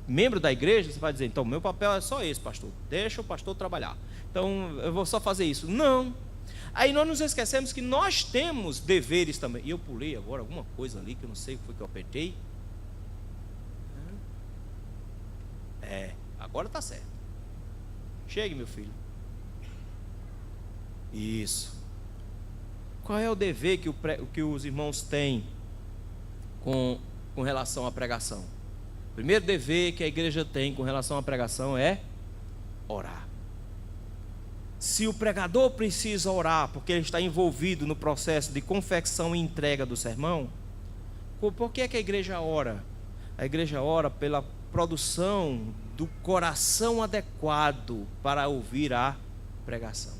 membro da igreja, você vai dizer, então meu papel é só esse, pastor. Deixa o pastor trabalhar. Então eu vou só fazer isso. Não. Aí nós nos esquecemos que nós temos deveres também. E eu pulei agora alguma coisa ali que eu não sei o que foi que eu apertei. Agora está certo. Chegue, meu filho. Isso. Qual é o dever que os irmãos têm com relação à pregação? O primeiro dever que a igreja tem com relação à pregação é orar. Se o pregador precisa orar, porque ele está envolvido no processo de confecção e entrega do sermão, por que é que a igreja ora? A igreja ora pela produção do coração adequado para ouvir a pregação.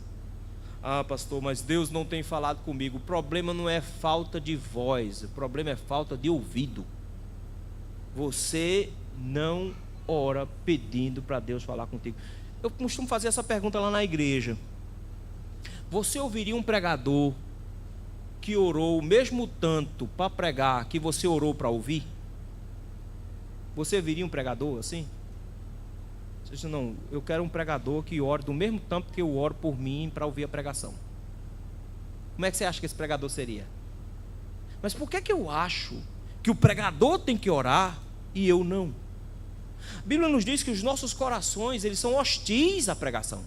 Ah, pastor, mas Deus não tem falado comigo. O problema não é falta de voz, o problema é falta de ouvido. Você não ora pedindo para Deus falar contigo. Eu costumo fazer essa pergunta lá na igreja. Você ouviria um pregador que orou o mesmo tanto para pregar que você orou para ouvir? Você ouviria um pregador assim? Você diz, não, eu quero um pregador que ore do mesmo tanto que eu oro por mim para ouvir a pregação. Como é que você acha que esse pregador seria? Mas por que eu acho que o pregador tem que orar e eu não? A Bíblia nos diz que os nossos corações, eles são hostis à pregação,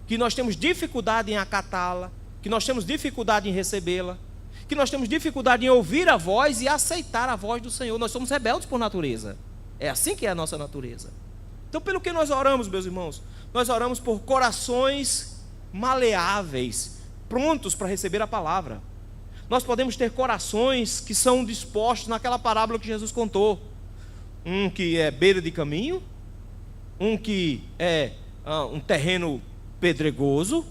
que nós temos dificuldade em acatá-la, que nós temos dificuldade em recebê-la, que nós temos dificuldade em ouvir a voz e aceitar a voz do Senhor. Nós somos rebeldes por natureza. É assim que é a nossa natureza. Então, pelo que nós oramos, meus irmãos? Nós oramos por corações maleáveis, prontos para receber a palavra. Nós podemos ter corações que são dispostos naquela parábola que Jesus contou. Um que é beira de caminho, um que é um terreno pedregoso,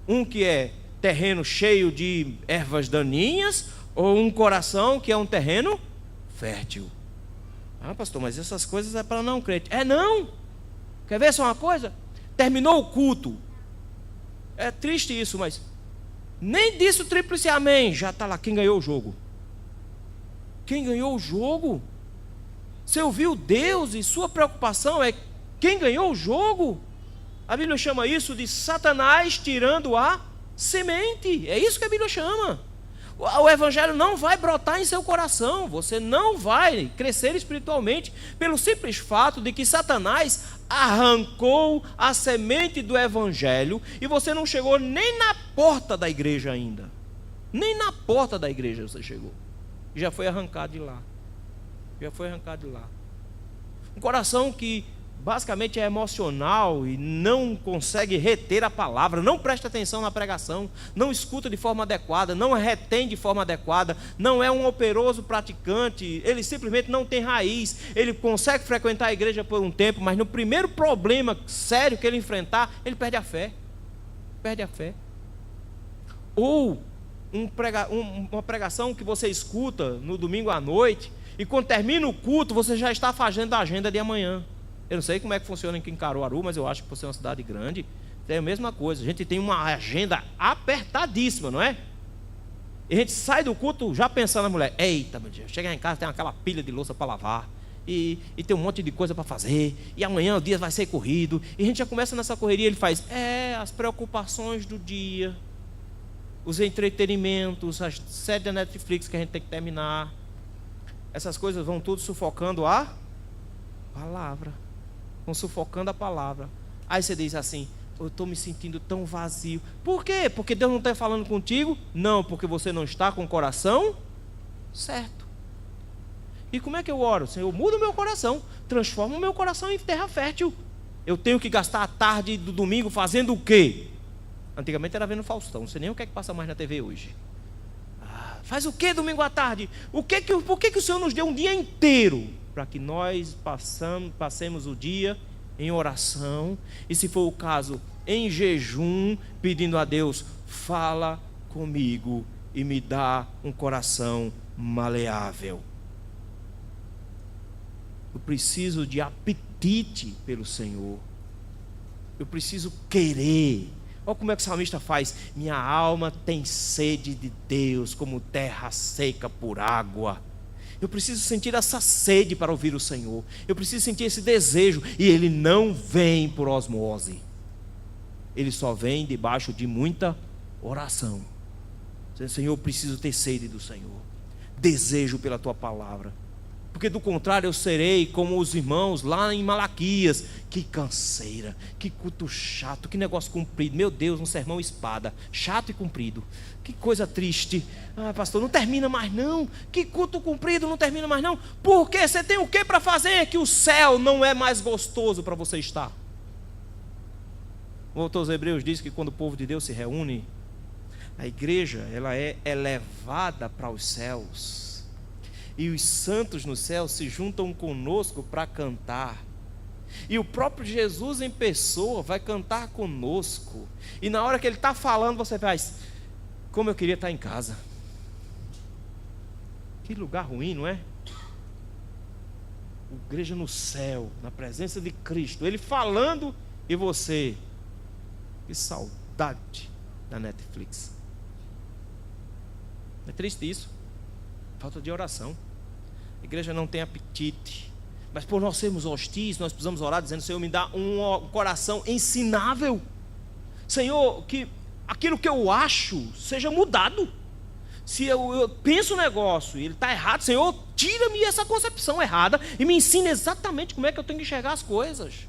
um que é terreno cheio de ervas daninhas, ou um coração que é um terreno fértil. Ah, pastor, mas essas coisas é para não crente. Não. Quer ver só uma coisa? Terminou o culto. É triste isso, mas nem disse o tríplice amém. Já está lá, quem ganhou o jogo? Quem ganhou o jogo? Você ouviu Deus e sua preocupação é quem ganhou o jogo? A Bíblia chama isso de Satanás tirando a semente. É isso que a Bíblia chama. O evangelho não vai brotar em seu coração. Você não vai crescer espiritualmente pelo simples fato de que Satanás arrancou a semente do evangelho e você não chegou nem na porta da igreja ainda. Nem na porta da igreja você chegou. Já foi arrancado de lá. Já foi arrancado de lá. Um coração que basicamente é emocional e não consegue reter a palavra, não presta atenção na pregação, não escuta de forma adequada, não retém de forma adequada, não é um operoso praticante, ele simplesmente não tem raiz. Ele consegue frequentar a igreja por um tempo, mas no primeiro problema sério que ele enfrentar, ele perde a fé. Perde a fé. Ou uma pregação que você escuta no domingo à noite, e quando termina o culto, você já está fazendo a agenda de amanhã. Eu não sei como é que funciona aqui em Caruaru, mas eu acho que por ser uma cidade grande, é a mesma coisa. A gente tem uma agenda apertadíssima, não é? E a gente sai do culto já pensando na mulher. Eita, meu Deus, chegar em casa tem aquela pilha de louça para lavar. E tem um monte de coisa para fazer. E amanhã o dia vai ser corrido. E a gente já começa nessa correria. Ele faz, as preocupações do dia, os entretenimentos, as séries da Netflix que a gente tem que terminar. Essas coisas vão tudo sufocando a palavra. Vão sufocando a palavra. Aí você diz assim, eu estou me sentindo tão vazio. Por quê? Porque Deus não está falando contigo? Não, porque você não está com o coração certo. E como é que eu oro? Senhor, muda o meu coração, transforma o meu coração em terra fértil. Eu tenho que gastar a tarde do domingo fazendo o quê? Antigamente era vendo Faustão, não sei nem o que é que passa mais na TV hoje. Faz o que domingo à tarde? Por que o Senhor nos deu um dia inteiro? Para que nós passemos o dia em oração, e se for o caso, em jejum, pedindo a Deus, fala comigo e me dá um coração maleável. Eu preciso de apetite pelo Senhor. Eu preciso querer. Olha como é que o salmista faz. Minha alma tem sede de Deus, como terra seca por água. Eu preciso sentir essa sede para ouvir o Senhor. Eu preciso sentir esse desejo. E ele não vem por osmose. Ele só vem debaixo de muita oração. Senhor, eu preciso ter sede do Senhor. Desejo pela tua palavra. Porque do contrário eu serei como os irmãos lá em Malaquias. Que canseira, que culto chato, que negócio comprido. Meu Deus, um sermão espada, chato e comprido. Que coisa triste. Ah, pastor, não termina mais não. Que culto comprido, não termina mais não. Porque você tem o que para fazer que o céu não é mais gostoso para você estar? O autor aos Hebreus diz que quando o povo de Deus se reúne, a igreja ela é elevada para os céus. E os santos no céu se juntam conosco para cantar. E o próprio Jesus em pessoa vai cantar conosco. E na hora que ele está falando, você faz: como eu queria estar em casa. Que lugar ruim, não é? Igreja no céu, na presença de Cristo, ele falando e você. Que saudade da Netflix. É triste isso. Falta de oração. A igreja não tem apetite. Mas por nós sermos hostis, nós precisamos orar dizendo: Senhor, me dá um coração ensinável. Senhor, que aquilo que eu acho seja mudado. Se eu penso um negócio e ele está errado, Senhor, tira-me essa concepção errada e me ensina exatamente como é que eu tenho que enxergar as coisas.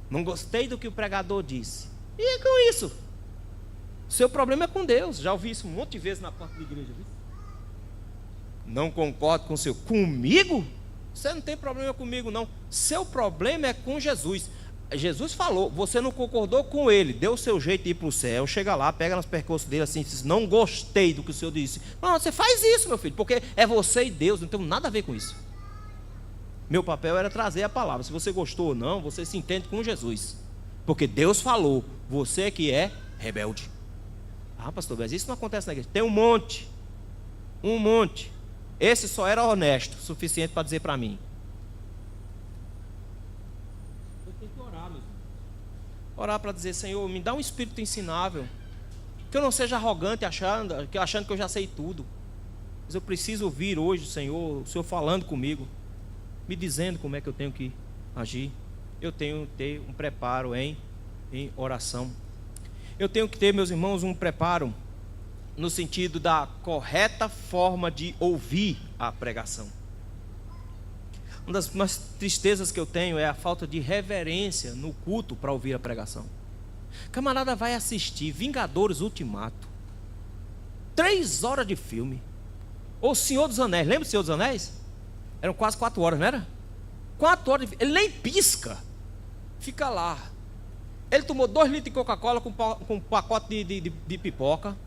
Não gostei do que o pregador disse. E é com isso. Seu problema é com Deus. Já ouvi isso um monte de vezes na porta da igreja. Viu? Não concordo com o seu. Comigo? Você não tem problema comigo não. Seu problema é com Jesus. Jesus falou, você não concordou com ele, deu o seu jeito de ir para o céu, chega lá, pega nos percursos dele assim, diz: não gostei do que o Senhor disse. Não, você faz isso, meu filho, porque é você e Deus, não tem nada a ver com isso. Meu papel era trazer a palavra. Se você gostou ou não, você se entende com Jesus, porque Deus falou, você que é rebelde. Ah, pastor, mas isso não acontece na igreja. Tem um monte. Esse só era honesto, suficiente para dizer para mim. Eu tenho que orar, meu irmão. Orar para dizer: Senhor, me dá um espírito ensinável. Que eu não seja arrogante achando que eu já sei tudo. Mas eu preciso ouvir hoje, Senhor, o Senhor falando comigo, me dizendo como é que eu tenho que agir. Eu tenho que ter um preparo em oração. Eu tenho que ter, meus irmãos, um preparo no sentido da correta forma de ouvir a pregação. Uma das mais tristezas que eu tenho é a falta de reverência no culto para ouvir a pregação. Camarada vai assistir Vingadores Ultimato, 3 horas de filme, ou Senhor dos Anéis. Lembra do Senhor dos Anéis? Eram quase 4 horas, não era? 4 horas de filme. Ele nem pisca, fica lá. Ele tomou 2 litros de Coca-Cola com um pacote de pipoca.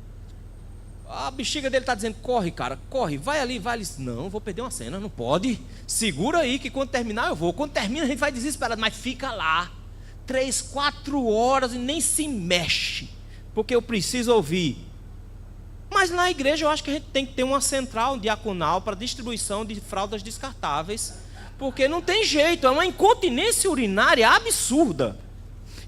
A bexiga dele está dizendo: corre, cara, corre, vai ali. Ele diz: não, vou perder uma cena, não pode. Segura aí que quando terminar eu vou. Quando termina a gente vai desesperado, mas fica lá 3, 4 horas e nem se mexe, porque eu preciso ouvir. Mas na igreja eu acho que a gente tem que ter uma central diaconal para distribuição de fraldas descartáveis, porque não tem jeito, é uma incontinência urinária absurda.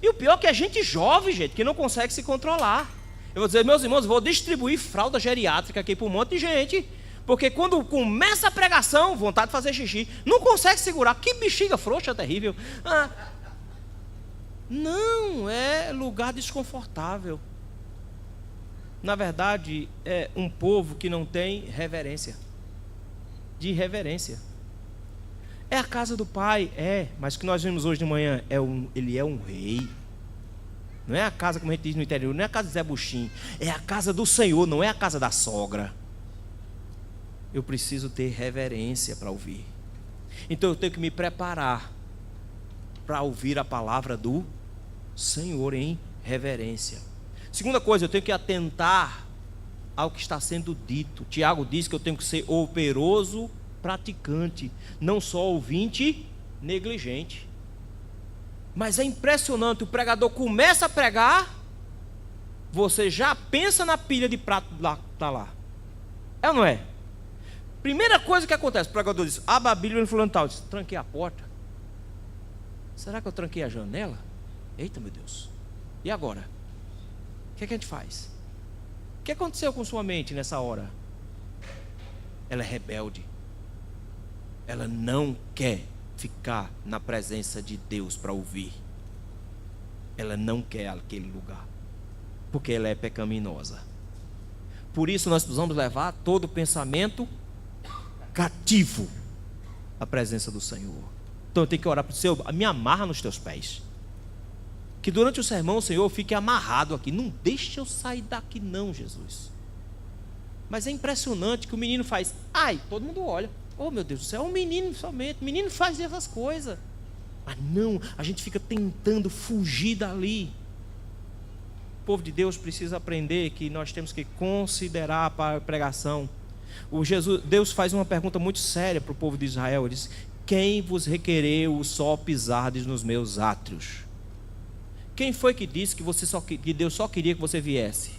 E o pior é que é gente jovem, gente, que não consegue se controlar. Eu vou dizer: meus irmãos, vou distribuir fralda geriátrica aqui para um monte de gente, porque quando começa a pregação, vontade de fazer xixi, não consegue segurar. Que bexiga frouxa terrível. Não, é lugar desconfortável. Na verdade, é um povo que não tem reverência. De reverência. É a casa do Pai, mas o que nós vimos hoje de manhã, ele é um rei. Não é a casa, como a gente diz no interior, não é a casa de Zé Buchim, é a casa do Senhor, não é a casa da sogra. Eu preciso ter reverência para ouvir. Então eu tenho que me preparar para ouvir a palavra do Senhor em reverência. Segunda coisa, eu tenho que atentar ao que está sendo dito. Tiago diz que eu tenho que ser operoso praticante, não só ouvinte negligente. Mas é impressionante, o pregador começa a pregar, você já pensa na pilha de prato lá, tá lá. É ou não é? Primeira coisa que acontece, o pregador diz: abra a Bíblia no fulano tal. Diz: tranquei a porta. Será que eu tranquei a janela? Eita, meu Deus. E agora? O que é que a gente faz? O que aconteceu com sua mente nessa hora? Ela é rebelde. Ela não quer ficar na presença de Deus para ouvir. Ela não quer aquele lugar, porque ela é pecaminosa. Por isso nós precisamos levar todo pensamento cativo a presença do Senhor. Então eu tenho que orar para o Senhor, me amarra nos teus pés. Que durante o sermão, Senhor, eu fique amarrado aqui. Não deixa eu sair daqui não, Jesus. Mas é impressionante que o menino faz, ai, todo mundo olha. Oh, meu Deus do céu, é um menino somente. O menino faz essas coisas. Mas não, a gente fica tentando fugir dali. O povo de Deus precisa aprender que nós temos que considerar a pregação. Deus faz uma pergunta muito séria para o povo de Israel. Ele diz: quem vos requereu o só pisardes nos meus átrios? Quem foi que disse que Deus só queria que você viesse?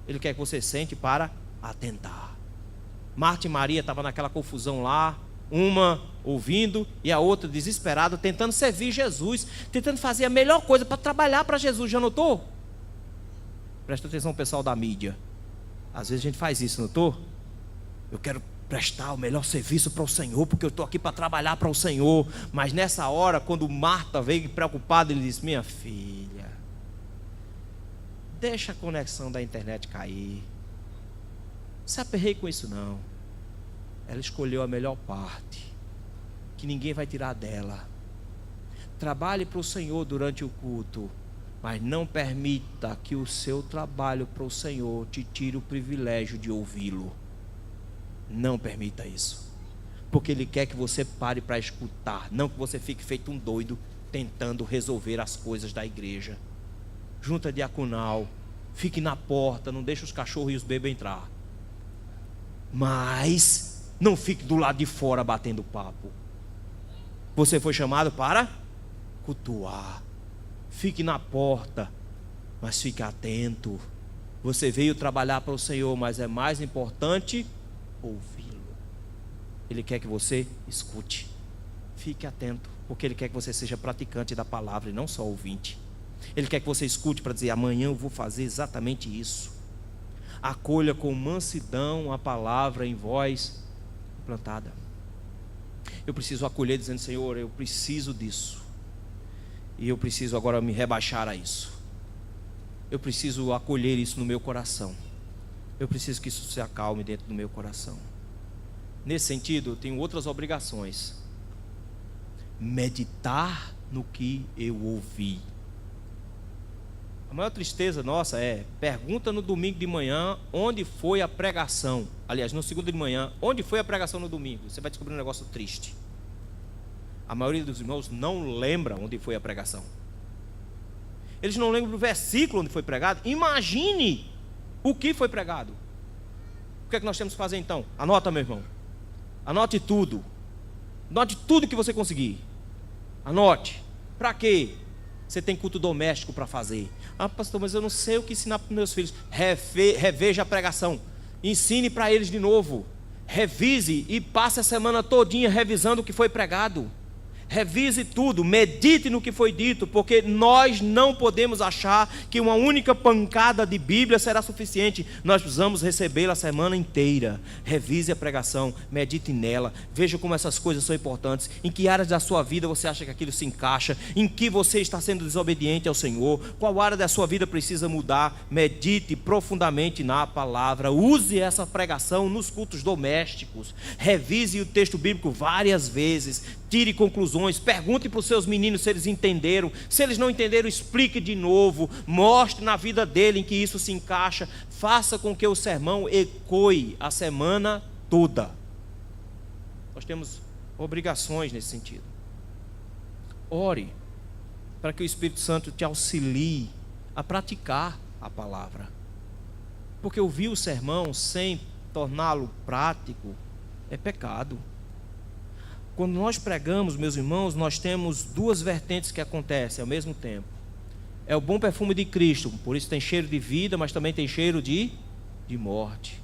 Ele quer que você sente para atentar. Marta e Maria estavam naquela confusão lá, uma ouvindo e a outra desesperada, tentando servir Jesus, tentando fazer a melhor coisa para trabalhar para Jesus. Já notou? Presta atenção, pessoal da mídia. Às vezes a gente faz isso, notou? Eu quero prestar o melhor serviço para o Senhor, porque eu estou aqui para trabalhar para o Senhor. Mas nessa hora, quando Marta veio preocupada, ele disse: minha filha, deixa a conexão da internet cair. Não se aperrei com isso não. Ela escolheu a melhor parte, que ninguém vai tirar dela. Trabalhe para o Senhor durante o culto, mas não permita que o seu trabalho para o Senhor te tire o privilégio de ouvi-lo. Não permita isso, porque Ele quer que você pare para escutar, não que você fique feito um doido tentando resolver as coisas da igreja. Junta diaconal, fique na porta, não deixe os cachorros e os bebês entrar, mas não fique do lado de fora batendo papo. Você foi chamado para cultuar. Fique na porta, mas fique atento. Você veio trabalhar para o Senhor, mas é mais importante ouvi-lo. Ele quer que você escute. Fique atento, porque Ele quer que você seja praticante da palavra e não só ouvinte. Ele quer que você escute para dizer: amanhã eu vou fazer exatamente isso. Acolha com mansidão a palavra em voz plantada. Eu preciso acolher dizendo: Senhor, eu preciso disso, e eu preciso agora me rebaixar a isso. Eu preciso acolher isso no meu coração. Eu preciso que isso se acalme dentro do meu coração. Nesse sentido, eu tenho outras obrigações. Meditar no que eu ouvi. A maior tristeza nossa é: pergunta no domingo de manhã onde foi a pregação. Aliás, no segundo de manhã, onde foi a pregação no domingo? Você vai descobrir um negócio triste. A maioria dos irmãos não lembra onde foi a pregação. Eles não lembram do versículo onde foi pregado. Imagine o que foi pregado. O que é que nós temos que fazer então? Anota, meu irmão. Anote tudo. Anote tudo que você conseguir. Anote. Para quê? Você tem culto doméstico para fazer. Ah, pastor, mas eu não sei o que ensinar para os meus filhos. Reveja a pregação. Ensine para eles de novo. Revise e passe a semana todinha revisando o que foi pregado. Revise tudo, medite no que foi dito, porque nós não podemos achar que uma única pancada de Bíblia será suficiente. Nós precisamos recebê-la a semana inteira. Revise a pregação, medite nela, veja como essas coisas são importantes, em que áreas da sua vida você acha que aquilo se encaixa, em que você está sendo desobediente ao Senhor, qual área da sua vida precisa mudar. Medite profundamente na palavra, use essa pregação nos cultos domésticos, revise o texto bíblico várias vezes, tire conclusões, pergunte para os seus meninos se eles entenderam. Se eles não entenderam, explique de novo, mostre na vida dele em que isso se encaixa. Faça com que o sermão ecoe a semana toda. Nós temos obrigações nesse sentido. Ore para que o Espírito Santo te auxilie a praticar a palavra, porque ouvir o sermão sem torná-lo prático é pecado. Quando nós pregamos, meus irmãos, nós temos duas vertentes que acontecem ao mesmo tempo. É o bom perfume de Cristo, por isso tem cheiro de vida, mas também tem cheiro de morte.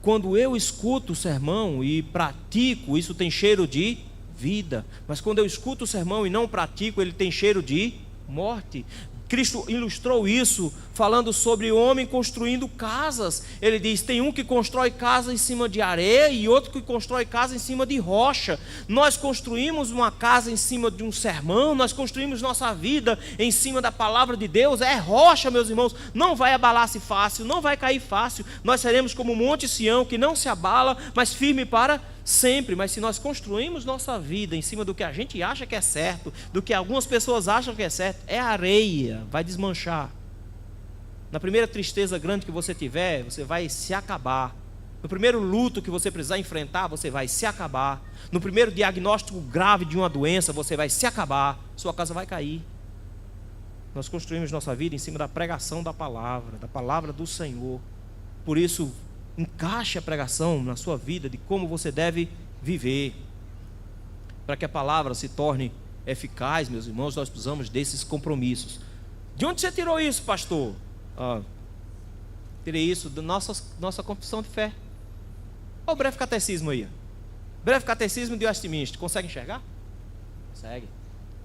Quando eu escuto o sermão e pratico, isso tem cheiro de vida. Mas quando eu escuto o sermão e não pratico, ele tem cheiro de morte. Cristo ilustrou isso falando sobre o homem construindo casas. Ele diz: tem um que constrói casa em cima de areia e outro que constrói casa em cima de rocha. Nós construímos uma casa em cima de um sermão, nós construímos nossa vida em cima da palavra de Deus. É rocha, meus irmãos, não vai abalar-se fácil, não vai cair fácil. Nós seremos como o monte Sião, que não se abala, mas firme para sempre, mas se nós construímos nossa vida em cima do que a gente acha que é certo, do que algumas pessoas acham que é certo, é areia, vai desmanchar. Na primeira tristeza grande que você tiver, você vai se acabar. No primeiro luto que você precisar enfrentar, você vai se acabar. No primeiro diagnóstico grave de uma doença, você vai se acabar. Sua casa vai cair. Nós construímos nossa vida em cima da pregação da palavra do Senhor. Por isso, encaixe a pregação na sua vida de como você deve viver. Para que a palavra se torne eficaz, meus irmãos, nós precisamos desses compromissos. De onde você tirou isso, pastor? Tirei isso da nossa confissão de fé. Olha o breve catecismo aí. Breve catecismo de Westminster. Consegue enxergar? Consegue.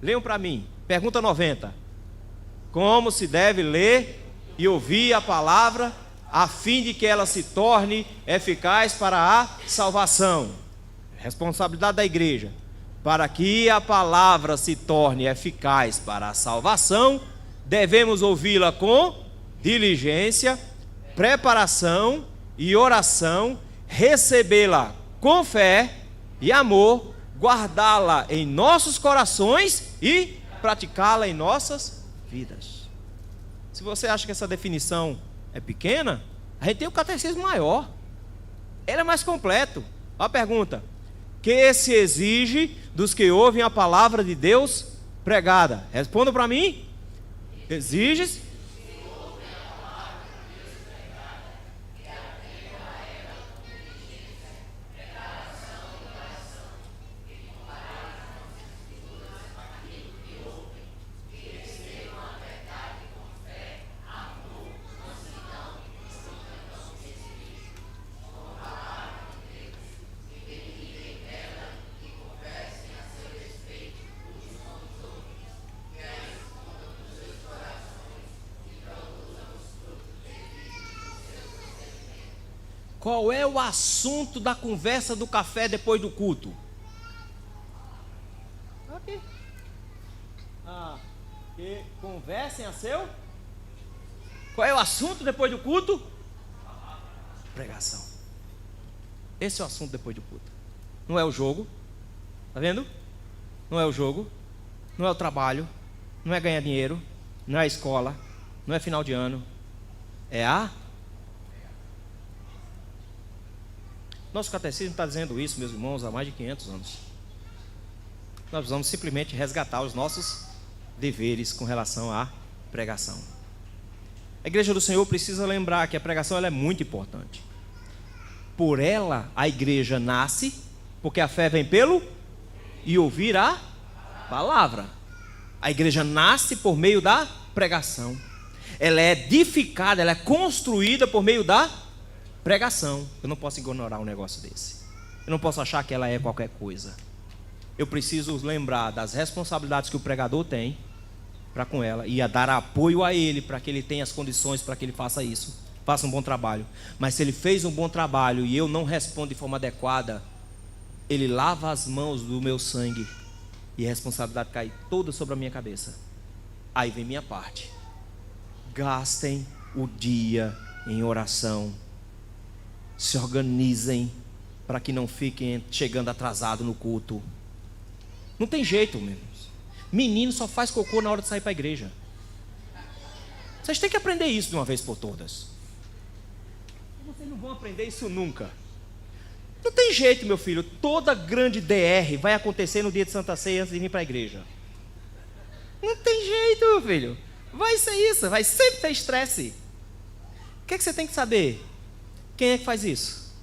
Leiam para mim. Pergunta 90. Como se deve ler e ouvir a palavra a fim de que ela se torne eficaz para a salvação? Responsabilidade da igreja. Para que a palavra se torne eficaz para a salvação, devemos ouvi-la com diligência, preparação e oração, recebê-la com fé e amor, guardá-la em nossos corações e praticá-la em nossas vidas. Se você acha que essa definição é pequena, a gente tem o catecismo maior. Ele é mais completo. Olha a pergunta: que se exige dos que ouvem a palavra de Deus pregada? Responda para mim. Exige-se Qual é o assunto da conversa do café depois do culto? Aqui. Que conversem a seu. Qual é o assunto depois do culto? Pregação. Esse é o assunto depois do culto. Não é o jogo. Está vendo? Não é o jogo. Não é o trabalho. Não é ganhar dinheiro. Não é a escola. Não é final de ano. É a... Nosso catecismo está dizendo isso, meus irmãos, há mais de 500 anos. Nós precisamos simplesmente resgatar os nossos deveres com relação à pregação. A igreja do Senhor precisa lembrar que a pregação ela é muito importante. Por ela, a igreja nasce, porque a fé vem pelo e ouvir a palavra. A igreja nasce por meio da pregação. Ela é edificada, ela é construída por meio da pregação. Eu não posso ignorar um negócio desse. Eu não posso achar que ela é qualquer coisa. Eu preciso lembrar das responsabilidades que o pregador tem para com ela e a dar apoio a ele para que ele tenha as condições para que ele faça isso, faça um bom trabalho. Mas se ele fez um bom trabalho e eu não respondo de forma adequada, ele lava as mãos do meu sangue e a responsabilidade cai toda sobre a minha cabeça. Aí vem minha parte. Gastem o dia em oração. Se organizem para que não fiquem chegando atrasado no culto. Não tem jeito, meus. Menino só faz cocô na hora de sair para a igreja. Vocês têm que aprender isso de uma vez por todas. Vocês não vão aprender isso nunca. Não tem jeito, meu filho. Toda grande DR vai acontecer no dia de Santa Ceia antes de vir para a igreja. Não tem jeito, meu filho. Vai ser isso. Vai sempre ter estresse. O que é que você tem que saber? Quem é que faz isso?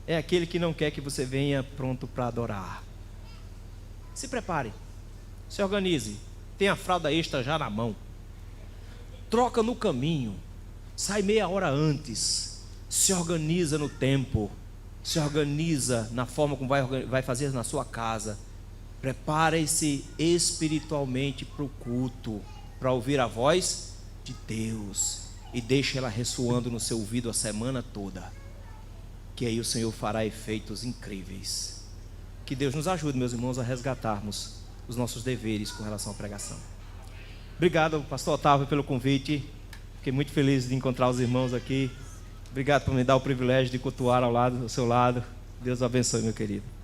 É aquele que não quer que você venha pronto para adorar. Se prepare. Se organize. Tenha a fralda extra já na mão. Troca no caminho. Sai meia hora antes. Se organiza no tempo. Se organiza na forma como vai fazer na sua casa. Prepare-se espiritualmente para o culto, para ouvir a voz de Deus. E deixe ela ressoando no seu ouvido a semana toda. Que aí o Senhor fará efeitos incríveis. Que Deus nos ajude, meus irmãos, a resgatarmos os nossos deveres com relação à pregação. Obrigado, pastor Otávio, pelo convite. Fiquei muito feliz de encontrar os irmãos aqui. Obrigado por me dar o privilégio de cultuar ao seu lado. Deus abençoe, meu querido.